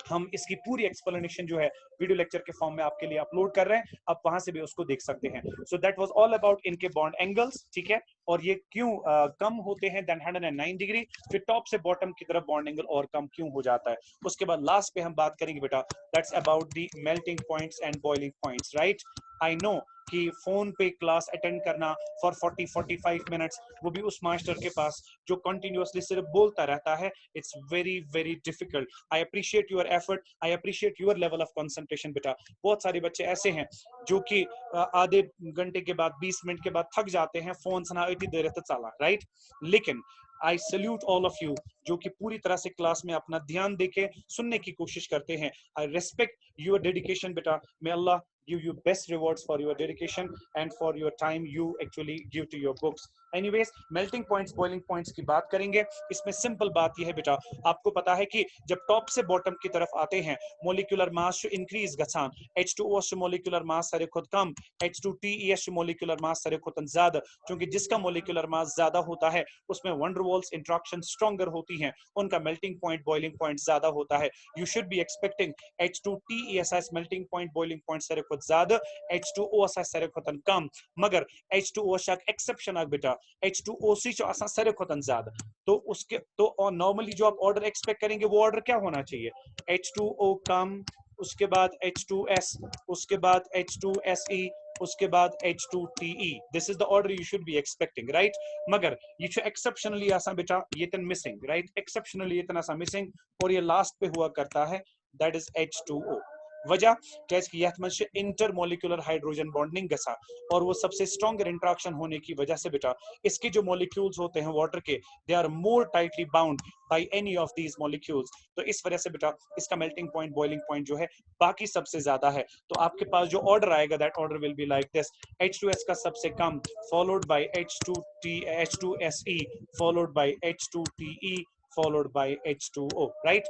हम इसकी पूरी एक्सप्लेनेशन जो है वीडियो लेक्चर के फॉर्म में आपके लिए अपलोड कर रहे हैं, आप वहां से भी उसको देख सकते हैं। So that was all about इनके बॉन्ड एंगल्स, ठीक है, और ये क्यों कम होते हैं देन 109 डिग्री, फिर टॉप से बॉटम की तरफ बॉन्ड एंगल और कम क्यों हो जाता है। उसके बाद लास्ट पे हम बात करेंगे बेटा, that's about the melting points and boiling points, right. I know कि फोन पे क्लास अटेंड करना फॉर 40-45 मिनट्स, वो भी उस मास्टर के पास जो कंटिन्यूअसली सिर्फ बोलता रहता है, it's very very difficult. I appreciate your effort, I appreciate your level of concentration बेटा। बहुत सारे बच्चे ऐसे हैं जो कि आधे घंटे के बाद 20 मिनट के बाद थक जाते हैं, फोन सना इतनी देर तक चला, राइट। लेकिन I salute all of you जो कि पूरी तरह से क्लास में अपना ध्यान देके सुनने की कोशिश करते हैं। आई रेस्पेक्ट योर डेडिकेशन बेटा, मे अल्लाह give you best rewards for your dedication and for your time you actually give to your books. Anyways, melting points, boiling points की बात करेंगे। इसमें सिंपल बात यह है बेटा, आपको पता है कि जब टॉप से बॉटम की तरफ आते हैं, मोलिकुलर मास इंक्रीज गसान, H2O मोलिकुलर मास सारे खुद कम, H2TES मोलिकुलर मास सारे खुद ज्यादा, क्योंकि जिसका मोलिकुलर मास ज्यादा होता है उसमें वन डर वाल्स इंटरेक्शन स्ट्रॉन्गर होती हैं, उनका मेल्टिंग पॉइंट बॉइलिंग पॉइंट ज्यादा होता है। You should be expecting H2TES melting point boiling point सारे खुद ज्यादा, H2O सारे खुद कम, मगर H2O शाक एक्सेप्शन आ बेटा, H2OC जो आसान सारे खुद ज्यादा। तो उसके तो और नॉर्मली जो आप ऑर्डर एक्सपेक्ट करेंगे वो ऑर्डर क्या होना चाहिए, H2O कम, उसके बाद H2S, उसके बाद H2SE, उसके बाद H2TE। This is the order you should be expecting, right. मगर ये जो एक्सेप्शनली आसान बेटा ये तन मिसिंग, राइट, एक्सेप्शनली इतना सा मिसिंग, और ये लास्ट पे हुआ करता है, दैट इज H2O। वजह क्या कि यह में इंटर मोलिकुलर हाइड्रोजन बॉन्डिंग गसा, और वो सबसे स्ट्रॉन्गर इंटरेक्शन होने की वजह से बेटा इसके जो मॉलिक्यूल्स होते हैं वाटर के, they are more tightly bound by any of these molecules. तो इस वजह से बेटा इसका मेल्टिंग पॉइंट बॉइलिंग पॉइंट जो है बाकी सबसे ज्यादा है। तो आपके पास जो ऑर्डर आएगा that order will be like this, H2S का सबसे कम, followed by H2SE, followed by H2TE, followed by H2O, right.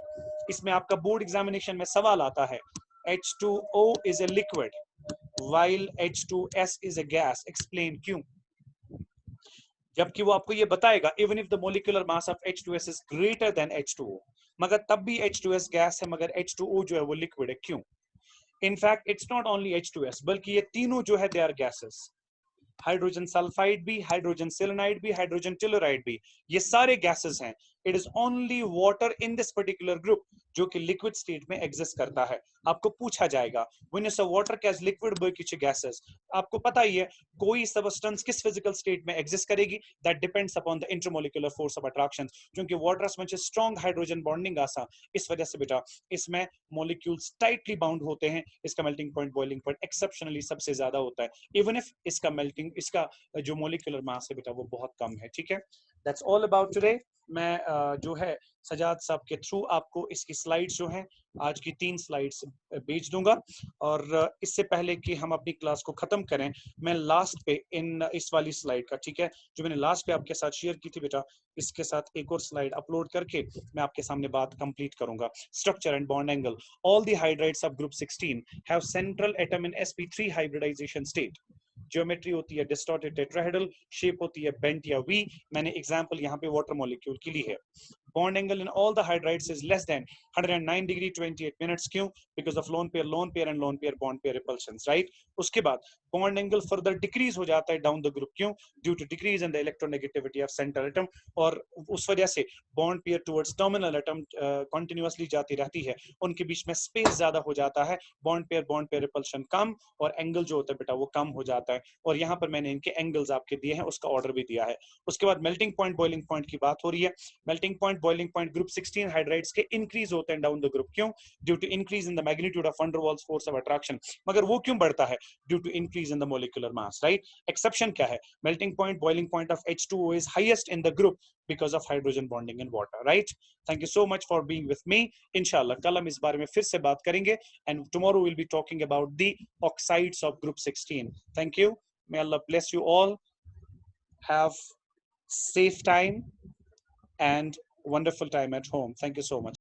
इसमें आपका बोर्ड एग्जामिनेशन में सवाल आता है, H2O is a liquid while H2S is a gas. Explain क्यों? जबकि वो आपको ये बताएगा even if the molecular mass of H2S is greater than H2O, मगर तब भी H2S गैस है, मगर H2O जो है वो लिक्विड है, क्यों? In fact, it's not only H2S, बल्कि ये तीनों जो है they are gases. Hydrogen sulphide भी, हाइड्रोजन सेलेनाइड भी, हाइड्रोजन टेलोराइड भी, ये सारे गैसेस हैं। It is only water in this particular group जो कि लिक्विड स्टेट में एग्जिस्ट करता है। आपको पूछा जाएगा व्हेन यू से वाटर कैज लिक्विड बल्कि गैसेस, आपको पता ही है कोई सब्सटेंस किस फिजिकल स्टेट में एग्जिस्ट करेगी, that depends upon the intermolecular force of attraction. क्योंकि वाटर में स्ट्रॉन्ग हाइड्रोजन बॉन्डिंग आसा, इस वजह से बेटा इसमें मॉलिक्यूल्स टाइटली बाउंड होते हैं, इसका melting point boiling point exceptionally सबसे ज्यादा होता है, इवन इफ इसका मेल्टिंग इसका जो मोलिकुलर मास है बेटा वो बहुत कम है, ठीक है। That's all about today. मैं जो है सजाद साहब के थ्रू आपको इसकी स्लाइड्स जो हैं आज की 3 स्लाइड्स भेज दूंगा, और इससे पहले कि हम अपनी क्लास को खत्म करें, मैं लास्ट पे इस वाली स्लाइड का, ठीक है, जो मैंने लास्ट पे आपके साथ शेयर की थी बेटा, इसके साथ एक और स्लाइड अपलोड करके मैं आपके सामने बात कंप्लीट करूंगा। Structure and bond angle, all the hydrides of group 16 have central atom in sp3 hybridization state. Geometry होती है डिस्टॉर्टेड टेट्राहेड्रल, शेप होती है बेंट या वी। मैंने एग्जांपल यहाँ पे वाटर मॉलिक्यूल की ली है। Bond angle in all the hydrides is less than 109 degree 28 minutes, क्यों? Because of lone pair and lone pair bond pair repulsions, right. उसके बाद बॉन्ड एंगल फर्दर डिक्रीज हो जाता है डाउन द ग्रुप, क्यों? Due to decrease in the electronegativity of central atom, और उस वजह से bond pair towards terminal atom continuously जाती रहती है, उनके बीच में स्पेस ज्यादा हो जाता है, बॉन्ड पेयर रिपल्शन कम, और एंगल जो होता है बेटा वो कम हो जाता है। और यहाँ पर मैंने इनके एंगल्स आपके दिए हैं, उसका ऑर्डर भी दिया है। उसके बाद मेल्टिंग पॉइंट बॉइलिंग पॉइंट की बात हो रही है। Melting point boiling point group 16 hydrides के इंक्रीज होते हैं डाउन द ग्रुप, क्यों? Due to increase in the magnitude of van der Waals force of attraction. मगर वो क्यों बढ़ता है? Due to increase in the molecular mass, right. Exception क्या है? Melting point boiling point of H2O is highest in the group because of hydrogen bonding in water, right? Thank you so much for being with me. Inshallah कल हम इस बारे में फिर से बात करेंगे, and tomorrow we'll be talking about the oxides of group 16. Thank you. May Allah bless you all. Have safe time and wonderful time at home. Thank you so much.